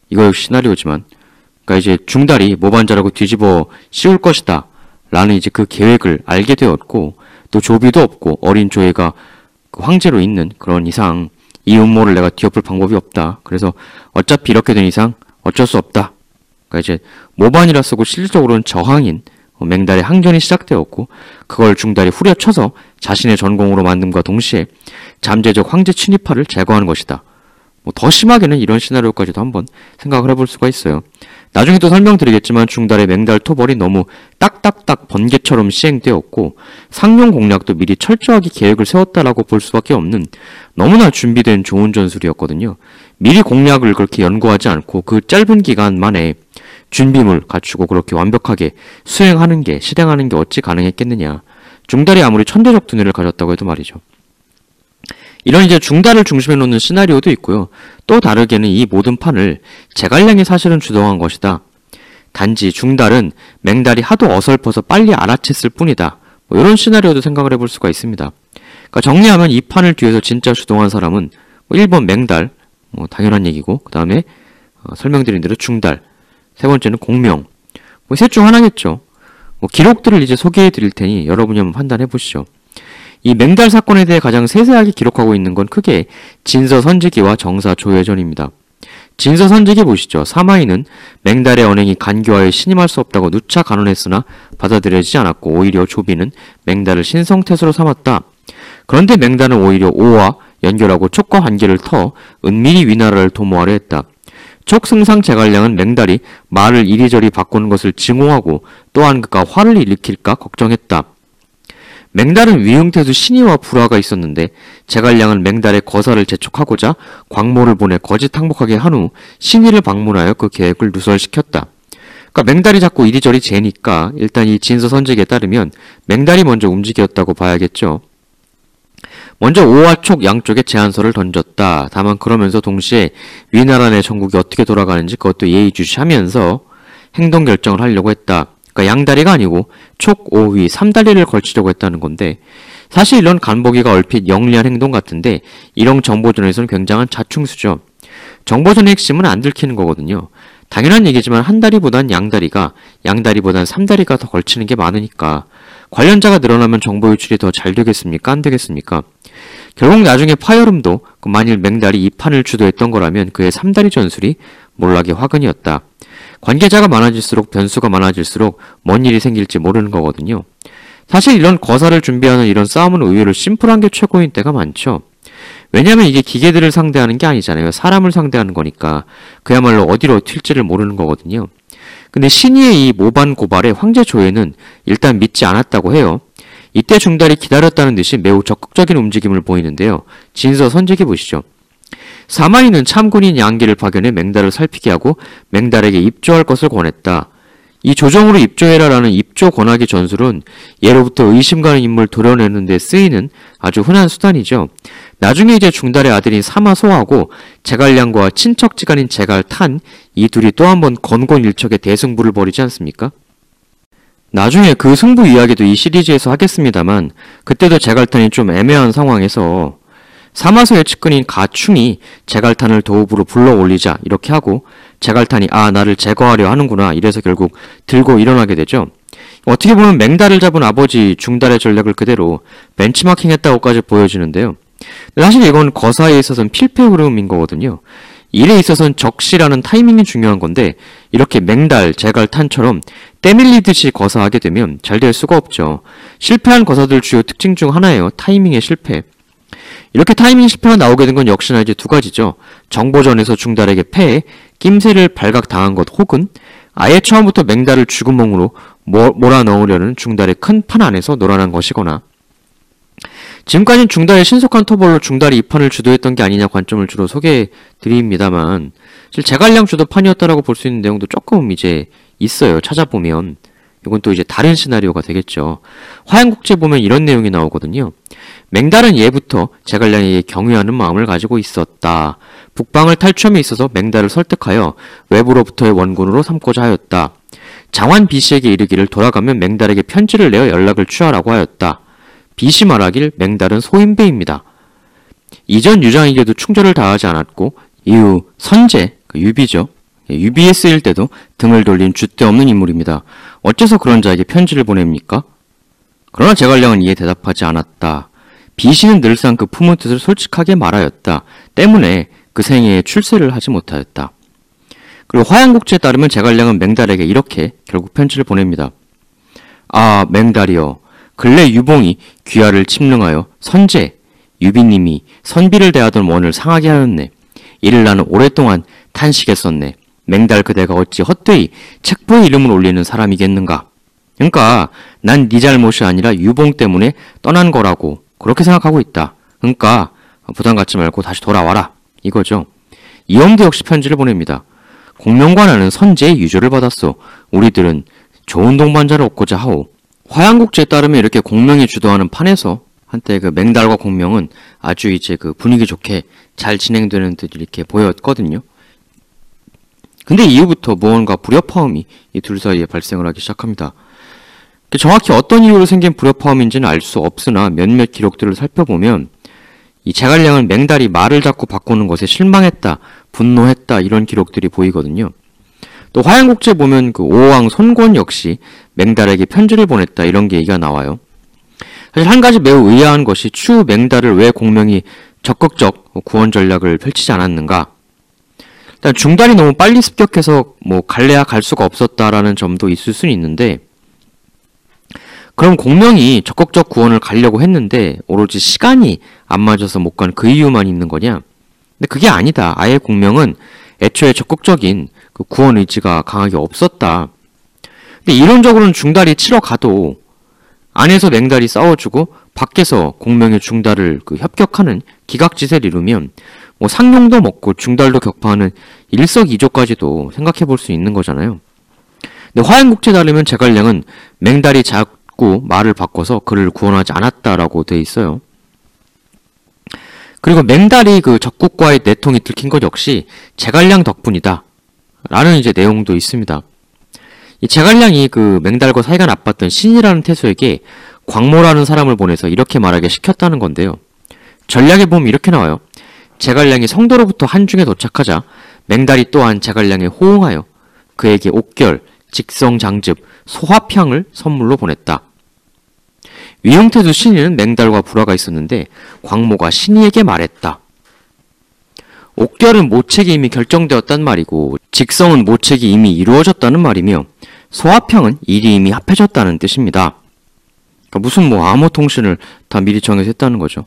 이거 역시 시나리오지만 그러니까 이제 중달이 모반자라고 뒤집어 씌울 것이다 라는 이제 그 계획을 알게 되었고 또 조비도 없고 어린 조예가 그 황제로 있는 그런 이상 이 음모를 내가 뒤엎을 방법이 없다. 그래서 어차피 이렇게 된 이상 어쩔 수 없다. 그러니까 이제 모반이라 쓰고 실질적으로는 저항인 맹달의 항전이 시작되었고 그걸 중달이 후려쳐서 자신의 전공으로 만듦과 동시에 잠재적 황제 친위파를 제거하는 것이다. 더 심하게는 이런 시나리오까지도 한번 생각을 해볼 수가 있어요. 나중에 또 설명드리겠지만 중달의 맹달 토벌이 너무 딱딱딱 번개처럼 시행되었고 상용 공략도 미리 철저하게 계획을 세웠다라고 볼 수밖에 없는 너무나 준비된 좋은 전술이었거든요. 미리 공략을 그렇게 연구하지 않고 그 짧은 기간 만에 준비물 갖추고 그렇게 완벽하게 수행하는 게 실행하는 게 어찌 가능했겠느냐. 중달이 아무리 천대적 두뇌를 가졌다고 해도 말이죠. 이런 이제 중달을 중심에 놓는 시나리오도 있고요. 또 다르게는 이 모든 판을 제갈량이 사실은 주동한 것이다. 단지 중달은 맹달이 하도 어설퍼서 빨리 알아챘을 뿐이다. 뭐 이런 시나리오도 생각을 해볼 수가 있습니다. 그러니까 정리하면 이 판을 뒤에서 진짜 주동한 사람은 뭐 1번 맹달, 뭐 당연한 얘기고, 그 다음에 설명드린 대로 중달, 세 번째는 공명, 뭐 셋 중 하나겠죠. 뭐 기록들을 이제 소개해 드릴 테니 여러분이 한번 판단해 보시죠. 이 맹달 사건에 대해 가장 세세하게 기록하고 있는 건 크게 진서선지기와 정사조회전입니다. 진서선지기 보시죠. 사마이는 맹달의 언행이 간교하여 신임할 수 없다고 누차 간언했으나 받아들여지지 않았고 오히려 조비는 맹달을 신성태수로 삼았다. 그런데 맹달은 오히려 오와 연결하고 촉과 관계를 터 은밀히 위나라를 도모하려 했다. 촉승상 제갈량은 맹달이 말을 이리저리 바꾸는 것을 증오하고 또한 그가 화를 일으킬까 걱정했다. 맹달은 위흥태수 신의와 불화가 있었는데 제갈량은 맹달의 거사를 재촉하고자 광모를 보내 거짓 항복하게 한 후 신의를 방문하여 그 계획을 누설시켰다. 그러니까 맹달이 자꾸 이리저리 재니까 일단 이 진서선지기에 따르면 맹달이 먼저 움직였다고 봐야겠죠. 먼저 오와 촉 양쪽에 제안서를 던졌다. 다만 그러면서 동시에 위나라 내 전국이 어떻게 돌아가는지 그것도 예의주시하면서 행동 결정을 하려고 했다. 그러니까 양다리가 아니고 촉, 오, 위, 3다리를 걸치려고 했다는 건데 사실 이런 간보기가 얼핏 영리한 행동 같은데 이런 정보전에서는 굉장한 자충수죠. 정보전의 핵심은 안 들키는 거거든요. 당연한 얘기지만 한 다리보단 양다리가, 양다리보단 3다리가 더 걸치는 게 많으니까 관련자가 늘어나면 정보 유출이 더 잘 되겠습니까? 안 되겠습니까? 결국 나중에 파열음도 만일 맹달이 이 판을 주도했던 거라면 그의 3다리 전술이 몰락의 화근이었다. 관계자가 많아질수록 변수가 많아질수록 뭔 일이 생길지 모르는 거거든요. 사실 이런 거사를 준비하는 이런 싸움은 의외로 심플한 게 최고인 때가 많죠. 왜냐하면 이게 기계들을 상대하는 게 아니잖아요. 사람을 상대하는 거니까 그야말로 어디로 튈지를 모르는 거거든요. 근데 신의의 이 모반 고발에 황제 조예는 일단 믿지 않았다고 해요. 이때 중달이 기다렸다는 듯이 매우 적극적인 움직임을 보이는데요. 진서선지기 보시죠. 사마이는 참군인 양기를 파견해 맹달을 살피게 하고 맹달에게 입조할 것을 권했다. 이 조정으로 입조해라라는 입조 권하기 전술은 예로부터 의심 가는 인물을 도려내는 데 쓰이는 아주 흔한 수단이죠. 나중에 이제 중달의 아들인 사마소하고 제갈량과 친척지간인 제갈탄 이 둘이 또 한 번 건곤일척의 대승부를 벌이지 않습니까? 나중에 그 승부 이야기도 이 시리즈에서 하겠습니다만 그때도 제갈탄이 좀 애매한 상황에서 사마소의 측근인 가충이 제갈탄을 도읍으로 불러 올리자 이렇게 하고 제갈탄이 나를 제거하려 하는구나 이래서 결국 들고 일어나게 되죠. 어떻게 보면 맹달을 잡은 아버지 중달의 전략을 그대로 벤치마킹했다고까지 보여지는데요. 사실 이건 거사에 있어서는 필패 흐름인 거거든요. 일에 있어서는 적시라는 타이밍이 중요한 건데 이렇게 맹달, 제갈탄처럼 때밀리듯이 거사하게 되면 잘 될 수가 없죠. 실패한 거사들 주요 특징 중 하나예요. 타이밍의 실패. 이렇게 타이밍 실패가 나오게 된 건 역시나 이제 두 가지죠. 정보전에서 중달에게 패해 낌새를 발각당한 것 혹은 아예 처음부터 맹달을 죽은몽으로 몰아넣으려는 중달의 큰 판 안에서 놀아난 것이거나 지금까지는 중달의 신속한 토벌로 중달이 이 판을 주도했던 게 아니냐 관점을 주로 소개해드립니다만 사실 제갈량 주도 판이었다라고 볼 수 있는 내용도 조금 이제 있어요. 찾아보면 이건 또 이제 다른 시나리오가 되겠죠. 화양국지에 보면 이런 내용이 나오거든요. 맹달은 예부터 제갈량에게 경외하는 마음을 가지고 있었다. 북방을 탈취함에 있어서 맹달을 설득하여 외부로부터의 원군으로 삼고자 하였다. 장환 비씨에게 이르기를 돌아가면 맹달에게 편지를 내어 연락을 취하라고 하였다. 비씨 말하길 맹달은 소인배입니다. 이전 유장에게도 충절을 다하지 않았고 이후 선제, 유비죠. 유비에 쓰일 때도 등을 돌린 줏대 없는 인물입니다. 어째서 그런 자에게 편지를 보냅니까? 그러나 제갈량은 이에 대답하지 않았다. 비씨는 늘상 그 품은 뜻을 솔직하게 말하였다. 때문에 그 생애에 출세를 하지 못하였다. 그리고 화양국지에 따르면 제갈량은 맹달에게 이렇게 결국 편지를 보냅니다. 맹달이여. 근래 유봉이 귀하를 침능하여 선제, 유비님이 선비를 대하던 원을 상하게 하였네. 이를 나는 오랫동안 탄식했었네. 맹달 그대가 어찌 헛되이 책보에 이름을 올리는 사람이겠는가. 그러니까 난 네 잘못이 아니라 유봉 때문에 떠난 거라고 그렇게 생각하고 있다. 그러니까 부담 갖지 말고 다시 돌아와라. 이거죠. 이엄도 역시 편지를 보냅니다. 공명과 나는 선제의 유조를 받았소. 우리들은 좋은 동반자를 얻고자 하오. 화양국지에 따르면 이렇게 공명이 주도하는 판에서 한때 그 맹달과 공명은 아주 이제 그 분위기 좋게 잘 진행되는 듯 이렇게 보였거든요. 근데 이후부터 무언가 불협화음이 이 둘 사이에 발생을 하기 시작합니다. 정확히 어떤 이유로 생긴 불협화음인지는 알 수 없으나 몇몇 기록들을 살펴보면 이 제갈량은 맹달이 말을 자꾸 바꾸는 것에 실망했다, 분노했다 이런 기록들이 보이거든요. 또 화양국지에 보면 그 오왕 손권 역시 맹달에게 편지를 보냈다 이런 게 얘기가 나와요. 사실 한 가지 매우 의아한 것이 추후 맹달을 왜 공명이 적극적 구원 전략을 펼치지 않았는가. 일단 중달이 너무 빨리 습격해서 뭐 갈래야 갈 수가 없었다라는 점도 있을 수는 있는데, 그럼 공명이 적극적 구원을 가려고 했는데 오로지 시간이 안 맞아서 못 간 그 이유만 있는 거냐? 근데 그게 아니다. 아예 공명은 애초에 적극적인 그 구원 의지가 강하게 없었다. 근데 이론적으로는 중달이 치러 가도 안에서 맹달이 싸워주고 밖에서 공명의 중달을 그 협격하는 기각지세를 이루면 뭐 상용도 먹고 중달도 격파하는 일석이조까지도 생각해 볼 수 있는 거잖아요. 근데 화양국지에 따르면 제갈량은 맹달이 자꾸 말을 바꿔서 그를 구원하지 않았다라고 돼 있어요. 그리고 맹달이 그 적국과의 내통이 들킨 것 역시 제갈량 덕분이다 라는 이제 내용도 있습니다. 이 제갈량이 그 맹달과 사이가 나빴던 신이라는 태수에게 광모라는 사람을 보내서 이렇게 말하게 시켰다는 건데요. 전략에 보면 이렇게 나와요. 제갈량이 성도로부터 한중에 도착하자 맹달이 또한 제갈량에 호응하여 그에게 옥결, 직성장즙, 소화향을 선물로 보냈다. 위용태수 신이는 맹달과 불화가 있었는데 광모가 신이에게 말했다. 옥결은 모책이 이미 결정되었단 말이고 직성은 모책이 이미 이루어졌다는 말이며 소화향은 일이 이미 합해졌다는 뜻입니다. 그러니까 무슨 뭐 암호 통신을 다 미리 정해서 했다는 거죠.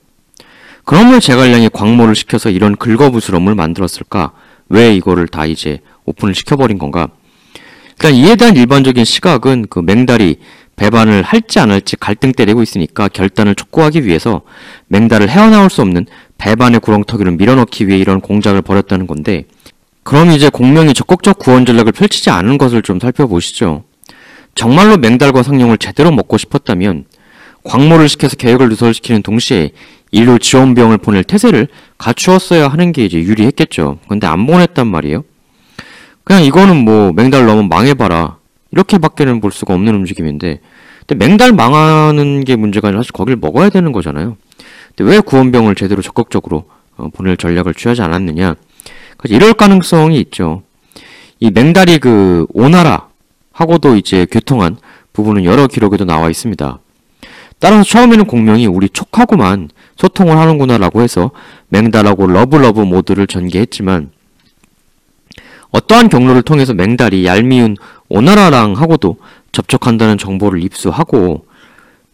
그럼 왜 제갈량이 광모를 시켜서 이런 긁어부스럼을 만들었을까? 왜 이거를 다 이제 오픈을 시켜버린 건가? 일단 이에 대한 일반적인 시각은 그 맹달이 배반을 할지 안 할지 갈등때 내고 있으니까 결단을 촉구하기 위해서 맹달을 헤어나올 수 없는 배반의 구렁텅이를 밀어넣기 위해 이런 공작을 벌였다는 건데, 그럼 이제 공명이 적극적 구원 전략을 펼치지 않은 것을 좀 살펴보시죠. 정말로 맹달과 상룡을 제대로 먹고 싶었다면 광모를 시켜서 계획을 누설시키는 동시에 인류 지원병을 보낼 태세를 갖추었어야 하는 게 이제 유리했겠죠. 근데 안 보냈단 말이에요. 그냥 이거는 뭐 맹달 너무 망해봐라 이렇게밖에는 볼 수가 없는 움직임인데, 근데 맹달 망하는 게 문제가 아니라 사실 거길 먹어야 되는 거잖아요. 근데 왜 구원병을 제대로 적극적으로 보낼 전략을 취하지 않았느냐? 이럴 가능성이 있죠. 이 맹달이 그 오나라 하고도 이제 교통한 부분은 여러 기록에도 나와 있습니다. 따라서 처음에는 공명이 우리 촉하고만 소통을 하는구나라고 해서 맹달하고 러브러브 모드를 전개했지만, 어떠한 경로를 통해서 맹달이 얄미운 오나라랑 하고도 접촉한다는 정보를 입수하고,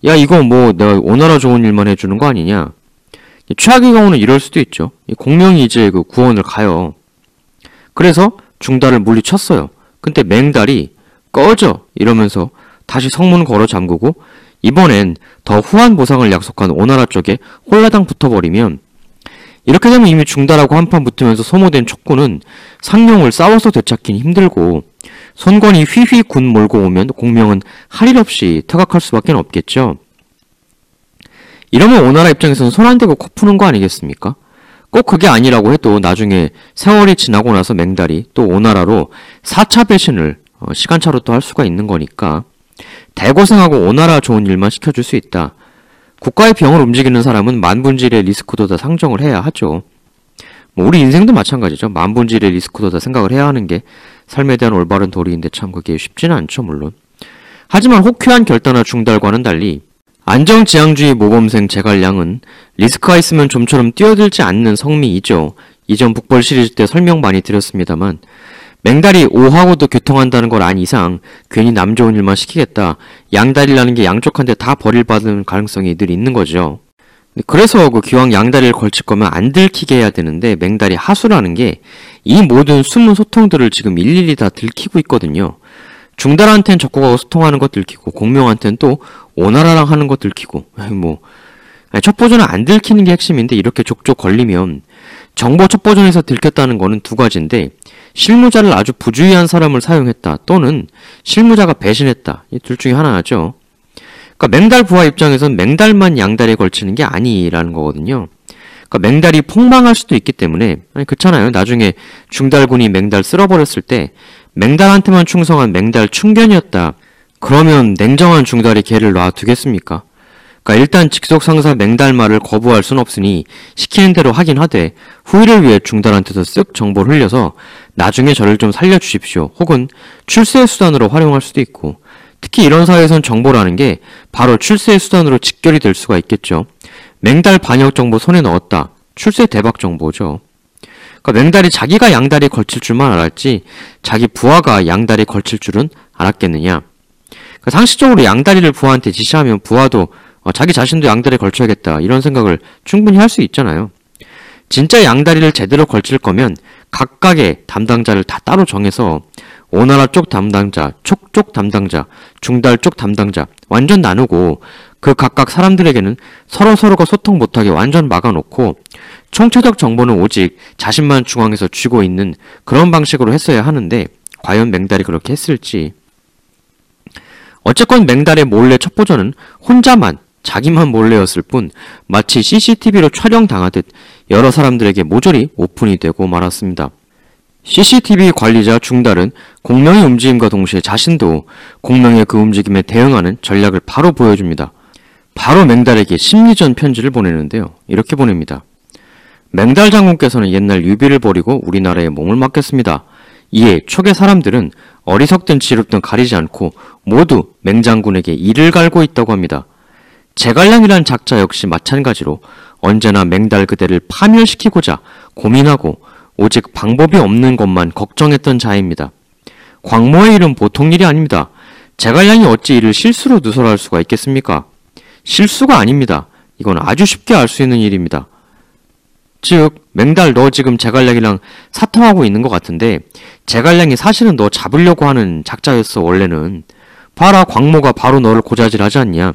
야 이거 뭐 내가 오나라 좋은 일만 해주는 거 아니냐, 최악의 경우는 이럴 수도 있죠. 공명이 이제 그 구원을 가요. 그래서 중달을 물리쳤어요. 근데 맹달이 꺼져 이러면서 다시 성문 걸어 잠그고 이번엔 더 후한 보상을 약속한 오나라 쪽에 홀라당 붙어버리면, 이렇게 되면 이미 중달하고 한판 붙으면서 소모된 촉구는 상룡을 싸워서 되찾긴 힘들고 손권이 휘휘 군 몰고 오면 공명은 할 일 없이 퇴각할 수밖에 없겠죠. 이러면 오나라 입장에서는 손 안 대고 코 푸는 거 아니겠습니까? 꼭 그게 아니라고 해도 나중에 세월이 지나고 나서 맹달이 또 오나라로 4차 배신을 시간차로 또 할 수가 있는 거니까 대고생하고 오나라 좋은 일만 시켜줄 수 있다. 국가의 병을 움직이는 사람은 만분질의 리스크도 다 상정을 해야 하죠. 뭐 우리 인생도 마찬가지죠. 만분질의 리스크도 다 생각을 해야 하는 게 삶에 대한 올바른 도리인데 참 그게 쉽지는 않죠, 물론. 하지만 호쾌한 결단과 중달과는 달리 안정지향주의 모범생 제갈량은 리스크가 있으면 좀처럼 뛰어들지 않는 성미이죠. 이전 북벌 시리즈 때 설명 많이 드렸습니다만, 맹달이 오하고도 교통한다는 걸 안 이상 괜히 남 좋은 일만 시키겠다, 양다리라는 게 양쪽한테 다 버릴받을 가능성이 늘 있는 거죠. 그래서 그 기왕 양다리를 걸칠 거면 안 들키게 해야 되는데, 맹달이 하수라는 게 이 모든 숨은 소통들을 지금 일일이 다 들키고 있거든요. 중달한테는 적국하고 소통하는 것 들키고, 공명한테는 또 오나라랑 하는 것 들키고, 첫 버전은 안 들키는 게 핵심인데, 이렇게 족족 걸리면 정보 첫 버전에서 들켰다는 거는 두 가지인데, 실무자를 아주 부주의한 사람을 사용했다 또는 실무자가 배신했다, 이 둘 중에 하나죠. 그러니까 맹달 부하 입장에선 맹달만 양다리에 걸치는 게 아니라는 거거든요. 그러니까 맹달이 폭망할 수도 있기 때문에, 아니 그렇잖아요. 나중에 중달군이 맹달 쓸어버렸을 때 맹달한테만 충성한 맹달 충견이었다. 그러면 냉정한 중달이 걔를 놔두겠습니까? 그러니까 일단 직속 상사 맹달 말을 거부할 순 없으니 시키는 대로 하긴 하되 후일을 위해 중달한테서 쓱 정보를 흘려서 나중에 저를 좀 살려주십시오. 혹은 출세의 수단으로 활용할 수도 있고, 특히 이런 사회에선 정보라는 게 바로 출세의 수단으로 직결이 될 수가 있겠죠. 맹달 반역 정보 손에 넣었다. 출세 대박 정보죠. 그러니까 맹달이 자기가 양다리에 걸칠 줄만 알았지 자기 부하가 양다리에 걸칠 줄은 알았겠느냐. 그러니까 상식적으로 양다리를 부하한테 지시하면 부하도 자기 자신도 양다리에 걸쳐야겠다 이런 생각을 충분히 할 수 있잖아요. 진짜 양다리를 제대로 걸칠 거면 각각의 담당자를 다 따로 정해서 오나라 쪽 담당자, 촉 쪽 담당자, 중달 쪽 담당자 완전 나누고 그 각각 사람들에게는 서로가 소통 못하게 완전 막아놓고 총체적 정보는 오직 자신만 중앙에서 쥐고 있는 그런 방식으로 했어야 하는데 과연 맹달이 그렇게 했을지. 어쨌건 맹달의 몰래 첩보전은 혼자만 자기만 몰래였을 뿐 마치 CCTV로 촬영당하듯 여러 사람들에게 모조리 오픈이 되고 말았습니다. CCTV 관리자 중달은 공명의 움직임과 동시에 자신도 공명의 그 움직임에 대응하는 전략을 바로 보여줍니다. 바로 맹달에게 심리전 편지를 보내는데요. 이렇게 보냅니다. 맹달 장군께서는 옛날 유비를 버리고 우리나라에 몸을 맡겼습니다. 이에 촉의 사람들은 어리석든 지릅든 가리지 않고 모두 맹장군에게 이를 갈고 있다고 합니다. 제갈량이란 작자 역시 마찬가지로 언제나 맹달 그대를 파멸시키고자 고민하고 오직 방법이 없는 것만 걱정했던 자입니다. 광모의 일은 보통 일이 아닙니다. 제갈량이 어찌 이를 실수로 누설할 수가 있겠습니까? 실수가 아닙니다. 이건 아주 쉽게 알 수 있는 일입니다. 즉 맹달 너 지금 제갈량이랑 사통하고 있는 것 같은데 제갈량이 사실은 너 잡으려고 하는 작자였어 원래는. 봐라 광모가 바로 너를 고자질하지 않냐.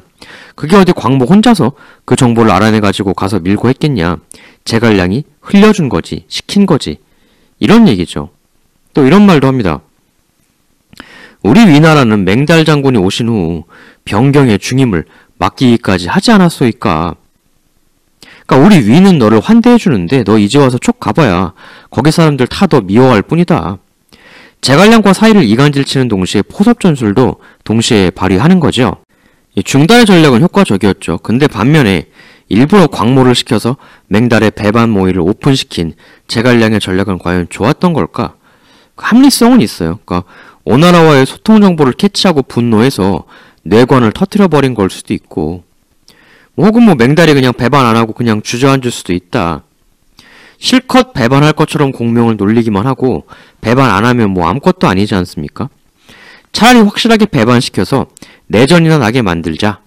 그게 어디 광모 혼자서 그 정보를 알아내가지고 가서 밀고 했겠냐. 제갈량이 흘려준 거지 시킨 거지 이런 얘기죠. 또 이런 말도 합니다. 우리 위나라는 맹달 장군이 오신 후 병경의 중임을 맡기기까지 하지 않았소이까. 그러니까 우리 위는 너를 환대해주는데 너 이제 와서 촉 가봐야 거기 사람들 다 더 미워할 뿐이다. 제갈량과 사이를 이간질치는 동시에 포섭 전술도 동시에 발휘하는 거죠. 중달의 전략은 효과적이었죠. 근데 반면에 일부러 광모를 시켜서 맹달의 배반 모의를 오픈시킨 제갈량의 전략은 과연 좋았던 걸까? 합리성은 있어요. 그러니까 오나라와의 소통 정보를 캐치하고 분노해서 뇌관을 터뜨려버린 걸 수도 있고, 혹은 맹달이 그냥 배반 안 하고 그냥 주저앉을 수도 있다. 실컷 배반할 것처럼 공명을 놀리기만 하고 배반 안 하면 아무것도 아니지 않습니까? 차라리 확실하게 배반시켜서 내전이나 나게 만들자.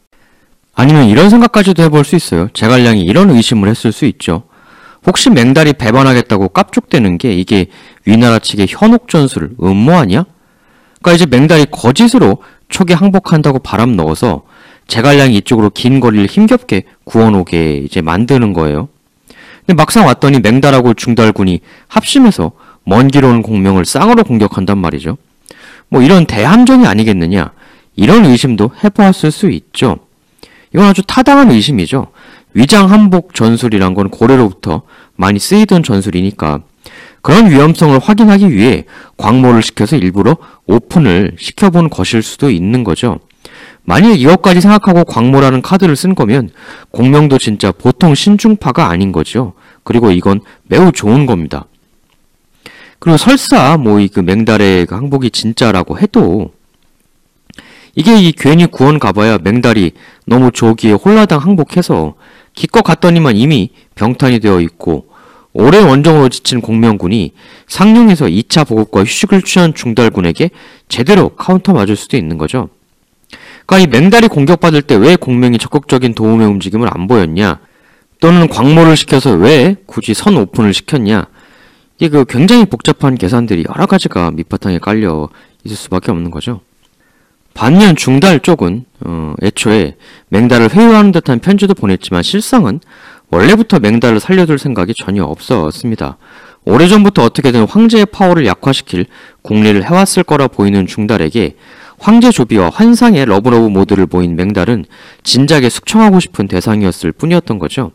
아니면 이런 생각까지도 해볼 수 있어요. 제갈량이 이런 의심을 했을 수 있죠. 혹시 맹달이 배반하겠다고 깝죽대는 게 이게 위나라 측의 현혹 전술 음모 아니야? 그러니까 이제 맹달이 거짓으로 촉에 항복한다고 바람 넣어서 제갈량이 이쪽으로 긴 거리를 힘겹게 구워놓게 이제 만드는 거예요. 근데 막상 왔더니 맹달하고 중달군이 합심해서 먼 길 오는 공명을 쌍으로 공격한단 말이죠. 이런 대함전이 아니겠느냐, 이런 의심도 해보았을 수 있죠. 이건 아주 타당한 의심이죠. 위장한복 전술이란 건 고래로부터 많이 쓰이던 전술이니까 그런 위험성을 확인하기 위해 광모를 시켜서 일부러 오픈을 시켜본 것일 수도 있는 거죠. 만약 이것까지 생각하고 광모라는 카드를 쓴 거면 공명도 진짜 보통 신중파가 아닌 거죠. 그리고 이건 매우 좋은 겁니다. 그리고 설사 그 맹달의 그 항복이 진짜라고 해도 이게 괜히 구원 가봐야 맹달이 너무 조기에 홀라당 항복해서 기껏 갔더니만 이미 병탄이 되어 있고 오랜 원정으로 지친 공명군이 상륙에서 2차 보급과 휴식을 취한 중달군에게 제대로 카운터 맞을 수도 있는 거죠. 그러니까 이 맹달이 공격받을 때 왜 공명이 적극적인 도움의 움직임을 안 보였냐, 또는 광모를 시켜서 왜 굳이 선 오픈을 시켰냐, 이게 굉장히 복잡한 계산들이 여러 가지가 밑바탕에 깔려 있을 수밖에 없는 거죠. 반면 중달 쪽은 애초에 맹달을 회유하는 듯한 편지도 보냈지만 실상은 원래부터 맹달을 살려둘 생각이 전혀 없었습니다. 오래전부터 어떻게든 황제의 파워를 약화시킬 궁리를 해왔을 거라 보이는 중달에게 황제 조비와 환상의 러브러브 모드를 보인 맹달은 진작에 숙청하고 싶은 대상이었을 뿐이었던 거죠.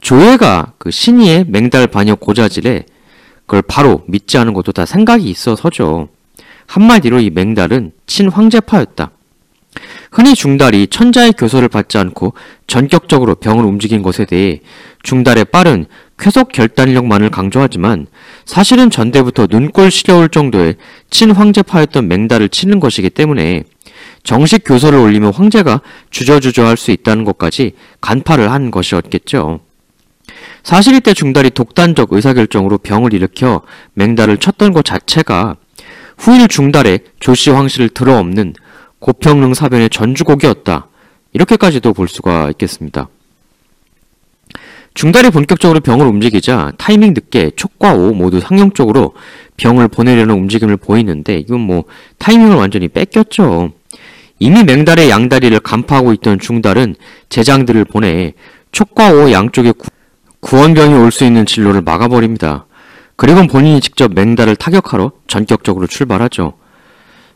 조예가 그 신의의 맹달 반역 고자질에 그걸 바로 믿지 않은 것도 다 생각이 있어서죠. 한마디로 이 맹달은 친황제파였다. 흔히 중달이 천자의 교서를 받지 않고 전격적으로 병을 움직인 것에 대해 중달의 빠른 쾌속 결단력만을 강조하지만 사실은 전대부터 눈꼴 시려울 정도의 친황제파였던 맹달을 치는 것이기 때문에 정식 교서를 올리면 황제가 주저주저할 수 있다는 것까지 간파를 한 것이었겠죠. 사실 이때 중달이 독단적 의사결정으로 병을 일으켜 맹달을 쳤던 것 자체가 후일 중달의 조씨 황씨를 들어엎는 고평릉 사변의 전주곡이었다. 이렇게까지도 볼 수가 있겠습니다. 중달이 본격적으로 병을 움직이자 타이밍 늦게 촉과 오 모두 상용적으로 병을 보내려는 움직임을 보이는데 이건 뭐 타이밍을 완전히 뺏겼죠. 이미 맹달의 양다리를 간파하고 있던 중달은 제장들을 보내 촉과 오 양쪽에 구원병이 올 수 있는 진로를 막아버립니다. 그리고 본인이 직접 맹달을 타격하러 전격적으로 출발하죠.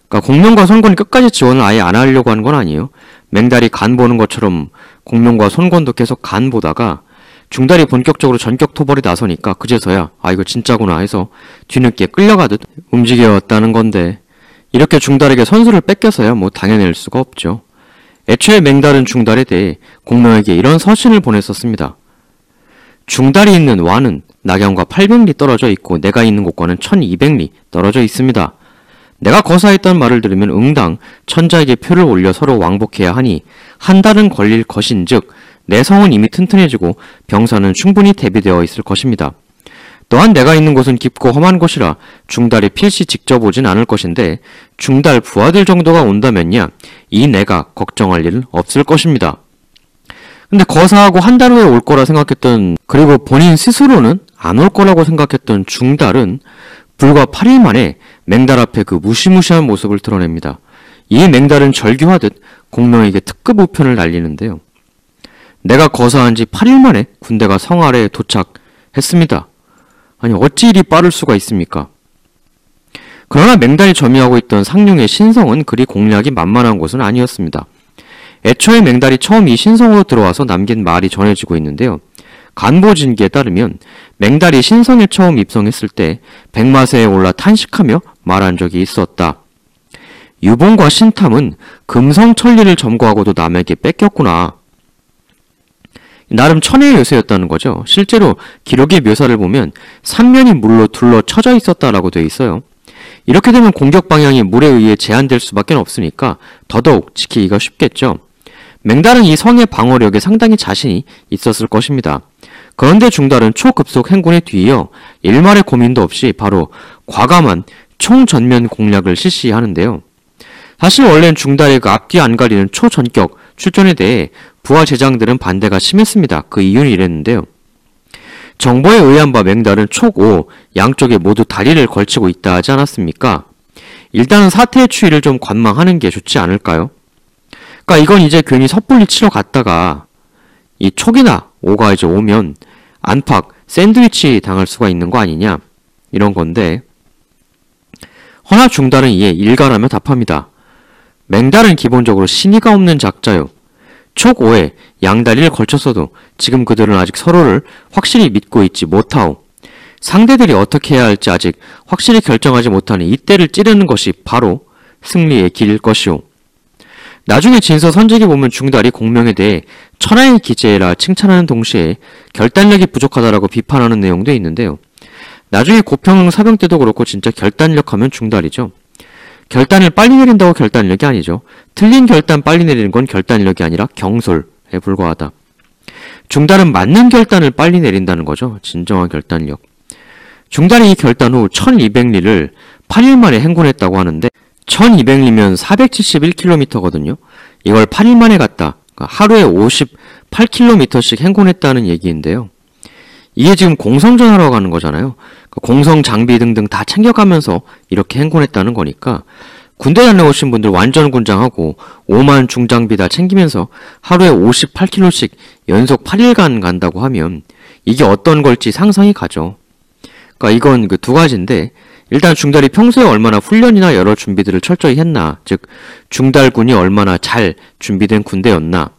그러니까 공명과 손권이 끝까지 지원을 아예 안 하려고 하는 건 아니에요. 맹달이 간 보는 것처럼 공명과 손권도 계속 간 보다가 중달이 본격적으로 전격 토벌에 나서니까 그제서야 아 이거 진짜구나 해서 뒤늦게 끌려가듯 움직여왔다는 건데 이렇게 중달에게 선수를 뺏겨서야 뭐 당해낼 수가 없죠. 애초에 맹달은 중달에 대해 공명에게 이런 서신을 보냈었습니다. 중달이 있는 완은 낙양과 800리 떨어져 있고 내가 있는 곳과는 1200리 떨어져 있습니다. 내가 거사했던 말을 들으면 응당 천자에게 표를 올려 서로 왕복해야 하니 한 달은 걸릴 것인즉 내 성은 이미 튼튼해지고 병사는 충분히 대비되어 있을 것입니다. 또한 내가 있는 곳은 깊고 험한 곳이라 중달이 필시 직접 오진 않을 것인데 중달 부하들 정도가 온다면야 이 내가 걱정할 일은 없을 것입니다. 근데 거사하고 한 달 후에 올 거라 생각했던 그리고 본인 스스로는 안 올 거라고 생각했던 중달은 불과 8일 만에 맹달 앞에 그 무시무시한 모습을 드러냅니다. 이 맹달은 절규하듯 공명에게 특급 우편을 날리는데요. 내가 거사한 지 8일 만에 군대가 성 아래에 도착했습니다. 아니 어찌 이리 빠를 수가 있습니까? 그러나 맹달이 점유하고 있던 상룡의 신성은 그리 공략이 만만한 곳은 아니었습니다. 애초에 맹달이 처음 이 신성으로 들어와서 남긴 말이 전해지고 있는데요. 간보진기에 따르면 맹달이 신성에 처음 입성했을 때 백마세에 올라 탄식하며 말한 적이 있었다. 유봉과 신탐은 금성천리를 점거하고도 남에게 뺏겼구나. 나름 천혜의 요새였다는 거죠. 실제로 기록의 묘사를 보면 삼면이 물로 둘러 쳐져 있었다라고 되어 있어요. 이렇게 되면 공격 방향이 물에 의해 제한될 수밖에 없으니까 더더욱 지키기가 쉽겠죠. 맹달은 이 성의 방어력에 상당히 자신이 있었을 것입니다. 그런데 중달은 초급속 행군에 뒤이어 일말의 고민도 없이 바로 과감한 총전면 공략을 실시하는데요. 사실 원래는 중달의 그 앞뒤 안 가리는 초전격 출전에 대해 부하 제장들은 반대가 심했습니다. 그 이유는 이랬는데요. 정보에 의한 바 맹달은 촉5 양쪽에 모두 다리를 걸치고 있다 하지 않았습니까? 일단은 사태의 추이를 좀 관망하는 게 좋지 않을까요? 그러니까 이건 이제 괜히 섣불리 치러 갔다가 이 촉이나 오가 이제 오면 안팎 샌드위치 당할 수가 있는 거 아니냐 이런 건데 허나 중달은 이에 일관하며 답합니다. 맹달은 기본적으로 신의가 없는 작자요. 촉5에 양다리를 걸쳤어도 지금 그들은 아직 서로를 확실히 믿고 있지 못하오. 상대들이 어떻게 해야 할지 아직 확실히 결정하지 못하니 이때를 찌르는 것이 바로 승리의 길일 것이오. 나중에 진서 선직에 보면 중달이 공명에 대해 천하의 기재라 칭찬하는 동시에 결단력이 부족하다라고 비판하는 내용도 있는데요. 나중에 고평 사병 때도 그렇고 진짜 결단력 하면 중달이죠. 결단을 빨리 내린다고 결단력이 아니죠. 틀린 결단 빨리 내리는 건 결단력이 아니라 경솔에 불과하다. 중달은 맞는 결단을 빨리 내린다는 거죠. 진정한 결단력. 중달이 이 결단 후 1200리를 8일 만에 행군했다고 하는데 1200리면 471km거든요. 이걸 8일 만에 갔다. 그러니까 하루에 58km씩 행군했다는 얘기인데요. 이게 지금 공성전하러 가는 거잖아요. 공성 장비 등등 다 챙겨가면서 이렇게 행군했다는 거니까 군대 다녀오신 분들 완전 군장하고 5만 중장비 다 챙기면서 하루에 58km씩 연속 8일간 간다고 하면 이게 어떤 걸지 상상이 가죠. 그러니까 이건 그 두 가지인데 일단 중달이 평소에 얼마나 훈련이나 여러 준비들을 철저히 했나, 즉 중달군이 얼마나 잘 준비된 군대였나.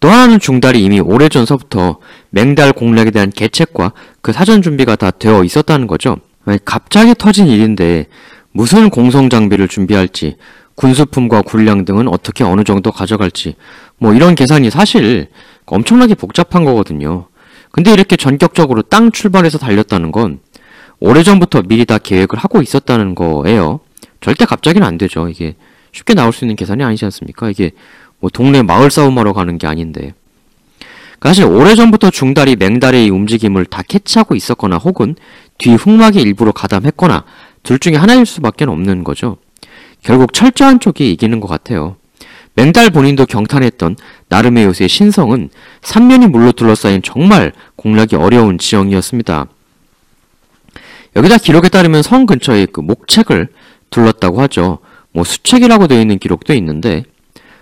또 하나는 중달이 이미 오래전서부터 맹달 공략에 대한 계책과 그 사전 준비가 다 되어 있었다는 거죠. 갑자기 터진 일인데 무슨 공성 장비를 준비할지, 군수품과 군량 등은 어떻게 어느 정도 가져갈지, 뭐 이런 계산이 사실 엄청나게 복잡한 거거든요. 근데 이렇게 전격적으로 땅 출발해서 달렸다는 건 오래전부터 미리 다 계획을 하고 있었다는 거예요. 절대 갑자기는 안 되죠. 이게 쉽게 나올 수 있는 계산이 아니지 않습니까? 이게 뭐 동네 마을 싸움하러 가는 게 아닌데. 사실 오래전부터 중달이 맹달의 움직임을 다 캐치하고 있었거나 혹은 뒤 흑막에 일부러 가담했거나 둘 중에 하나일 수밖에 없는 거죠. 결국 철저한 쪽이 이기는 것 같아요. 맹달 본인도 경탄했던 나름의 요새 신성은 삼면이 물로 둘러싸인 정말 공략이 어려운 지형이었습니다. 여기다 기록에 따르면 성 근처에 그 목책을 둘렀다고 하죠. 뭐 수책이라고 되어 있는 기록도 있는데,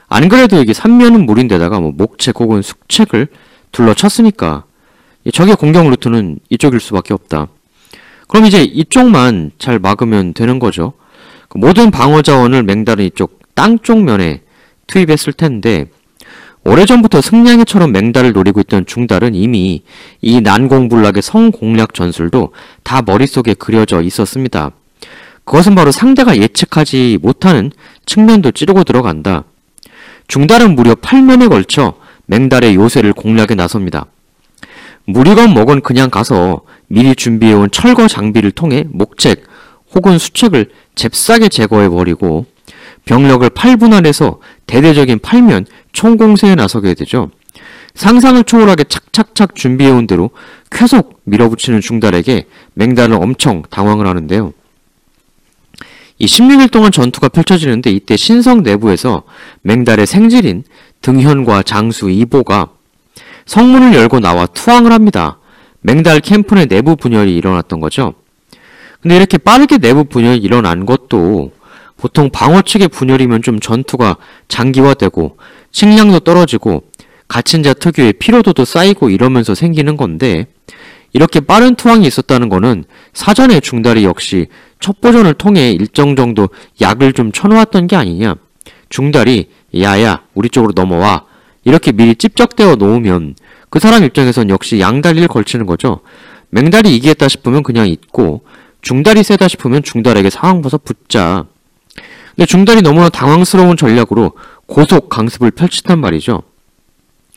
안 그래도 이게 삼면은 물인데다가 뭐 목책 혹은 숙책을 둘러쳤으니까 적의 공격 루트는 이쪽일 수밖에 없다. 그럼 이제 이쪽만 잘 막으면 되는 거죠. 모든 방어 자원을 맹달은 이쪽 땅 쪽 면에 투입했을 텐데, 오래전부터 승냥이처럼 맹달을 노리고 있던 중달은 이미 이 난공불락의 성공략 전술도 다 머릿속에 그려져 있었습니다. 그것은 바로 상대가 예측하지 못하는 측면도 찌르고 들어간다. 중달은 무려 8면에 걸쳐 맹달의 요새를 공략에 나섭니다. 무리건 뭐건 그냥 가서 미리 준비해온 철거 장비를 통해 목책 혹은 수책을 잽싸게 제거해버리고 병력을 8분할해서 대대적인 8면 총공세에 나서게 되죠. 상상을 초월하게 착착착 준비해온 대로 계속 밀어붙이는 중달에게 맹달은 엄청 당황을 하는데요. 이 16일 동안 전투가 펼쳐지는데 이때 신성 내부에서 맹달의 생질인 등현과 장수 이보가 성문을 열고 나와 투항을 합니다. 맹달 캠프 내 내부 분열이 일어났던 거죠. 근데 이렇게 빠르게 내부 분열이 일어난 것도 보통 방어 측의 분열이면 좀 전투가 장기화되고 식량도 떨어지고 갇힌 자 특유의 피로도도 쌓이고 이러면서 생기는 건데, 이렇게 빠른 투항이 있었다는 거는 사전에 중달이 역시 첩보전을 통해 일정 정도 약을 좀 쳐놓았던 게 아니냐. 중달이 야야 우리 쪽으로 넘어와 이렇게 미리 찝적대어 놓으면 그 사람 입장에선 역시 양다리를 걸치는 거죠. 맹달이 이기겠다 싶으면 그냥 있고 중달이 세다 싶으면 중달에게 상황 봐서 붙자. 근데 중달이 너무나 당황스러운 전략으로 고속 강습을 펼치단 말이죠.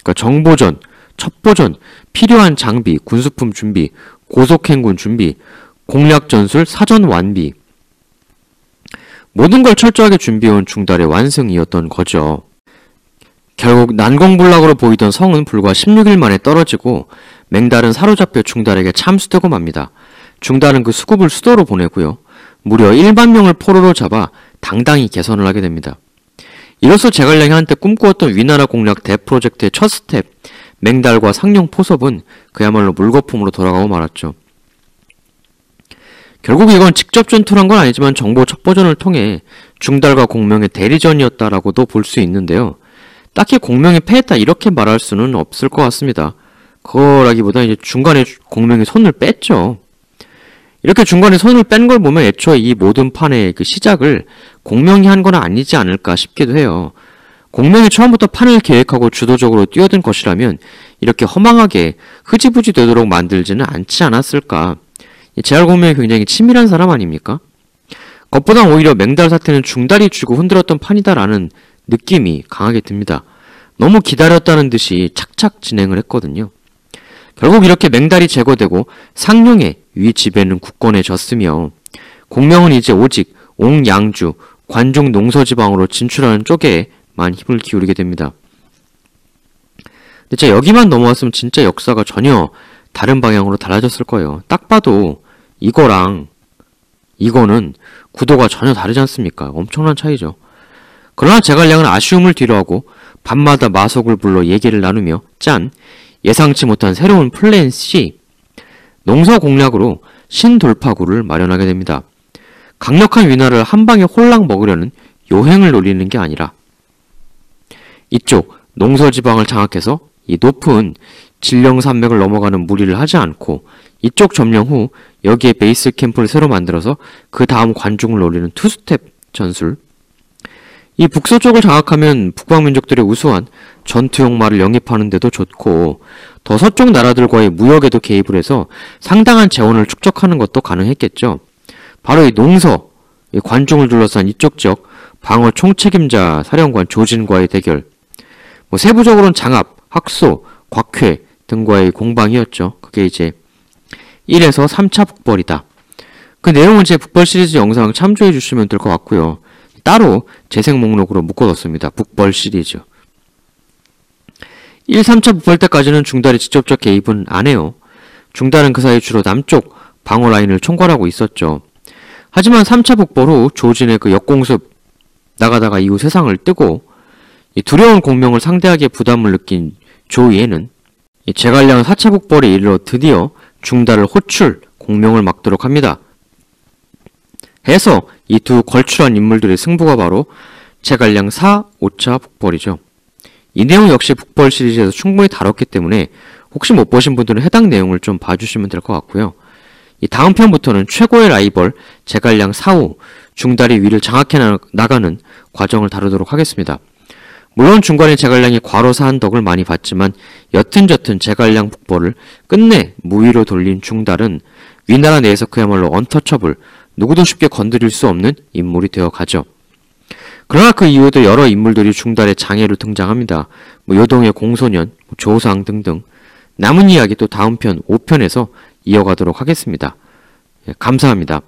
그러니까 정보전, 첩보전, 필요한 장비, 군수품 준비, 고속행군 준비, 공략 전술, 사전 완비, 모든 걸 철저하게 준비해온 중달의 완승이었던 거죠. 결국 난공불락으로 보이던 성은 불과 16일 만에 떨어지고 맹달은 사로잡혀 중달에게 참수되고 맙니다. 중달은 그 수급을 수도로 보내고요. 무려 1만 명을 포로로 잡아 당당히 개선을 하게 됩니다. 이로써 제갈량이 한때 꿈꾸었던 위나라 공략 대프로젝트의 첫 스텝, 맹달과 상용 포섭은 그야말로 물거품으로 돌아가고 말았죠. 결국 이건 직접 전투란 건 아니지만 정보 첩보전을 통해 중달과 공명의 대리전이었다라고도 볼 수 있는데요. 딱히 공명이 패했다 이렇게 말할 수는 없을 것 같습니다. 그거라기보다 이제 중간에 공명이 손을 뺐죠. 이렇게 중간에 손을 뺀 걸 보면 애초에 이 모든 판의 그 시작을 공명이 한 건 아니지 않을까 싶기도 해요. 공명이 처음부터 판을 계획하고 주도적으로 뛰어든 것이라면 이렇게 허망하게 흐지부지 되도록 만들지는 않지 않았을까. 제갈공명이 굉장히 치밀한 사람 아닙니까? 그것보다 오히려 맹달 사태는 중달이 쥐고 흔들었던 판이다라는 느낌이 강하게 듭니다. 너무 기다렸다는 듯이 착착 진행을 했거든요. 결국 이렇게 맹달이 제거되고 상룡의 위 지배는 굳건해졌으며 공명은 이제 오직 옹양주, 관중 농서지방으로 진출하는 쪽에만 힘을 기울이게 됩니다. 근데 진짜 여기만 넘어왔으면 진짜 역사가 전혀 다른 방향으로 달라졌을 거예요. 딱 봐도 이거랑 이거는 구도가 전혀 다르지 않습니까? 엄청난 차이죠. 그러나 제갈량은 아쉬움을 뒤로하고 밤마다 마속을 불러 얘기를 나누며 짠! 예상치 못한 새로운 플랜 C, 농서 공략으로 신돌파구를 마련하게 됩니다. 강력한 위나라를 한방에 홀랑 먹으려는 요행을 노리는 게 아니라 이쪽 농서지방을 장악해서 이 높은 진령산맥을 넘어가는 무리를 하지 않고 이쪽 점령 후 여기에 베이스 캠프를 새로 만들어서 그 다음 관중을 노리는 투스텝 전술. 이 북서쪽을 장악하면 북방민족들의 우수한 전투용 말을 영입하는 데도 좋고 더 서쪽 나라들과의 무역에도 개입을 해서 상당한 재원을 축적하는 것도 가능했겠죠. 바로 이 농서, 이 관중을 둘러싼 이쪽 지역 방어 총책임자 사령관 조진과의 대결, 세부적으로는 장압, 학소, 곽회 등과의 공방이었죠. 그게 이제 1에서 3차 북벌이다. 그 내용은 제 북벌 시리즈 영상 참조해 주시면 될 것 같고요. 따로 재생 목록으로 묶어뒀습니다. 북벌 시리즈. 1, 3차 북벌 때까지는 중달이 직접적 개입은 안 해요. 중달은 그 사이 주로 남쪽 방어 라인을 총괄하고 있었죠. 하지만 3차 북벌 후 조진의 그 역공습 나가다가 이후 세상을 뜨고 이 두려운 공명을 상대하기에 부담을 느낀 조이에는 제갈량 4차 북벌에 이르러 드디어 중달을 호출, 공명을 막도록 합니다. 해서 이 두 걸출한 인물들의 승부가 바로 제갈량 4, 5차 북벌이죠. 이 내용 역시 북벌 시리즈에서 충분히 다뤘기 때문에 혹시 못 보신 분들은 해당 내용을 좀 봐주시면 될 것 같고요. 이 다음 편부터는 최고의 라이벌 제갈량 4호 중달이 위를 장악해 나가는 과정을 다루도록 하겠습니다. 물론 중간에 제갈량이 과로사한 덕을 많이 봤지만 여튼저튼 제갈량 북벌을 끝내 무위로 돌린 중달은 위나라 내에서 그야말로 언터처블, 누구도 쉽게 건드릴 수 없는 인물이 되어 가죠. 그러나 그 이후에도 여러 인물들이 중달의 장애로 등장합니다. 요동의 공소년, 조상 등등. 남은 이야기 또 다음 편 5편에서 이어가도록 하겠습니다. 감사합니다.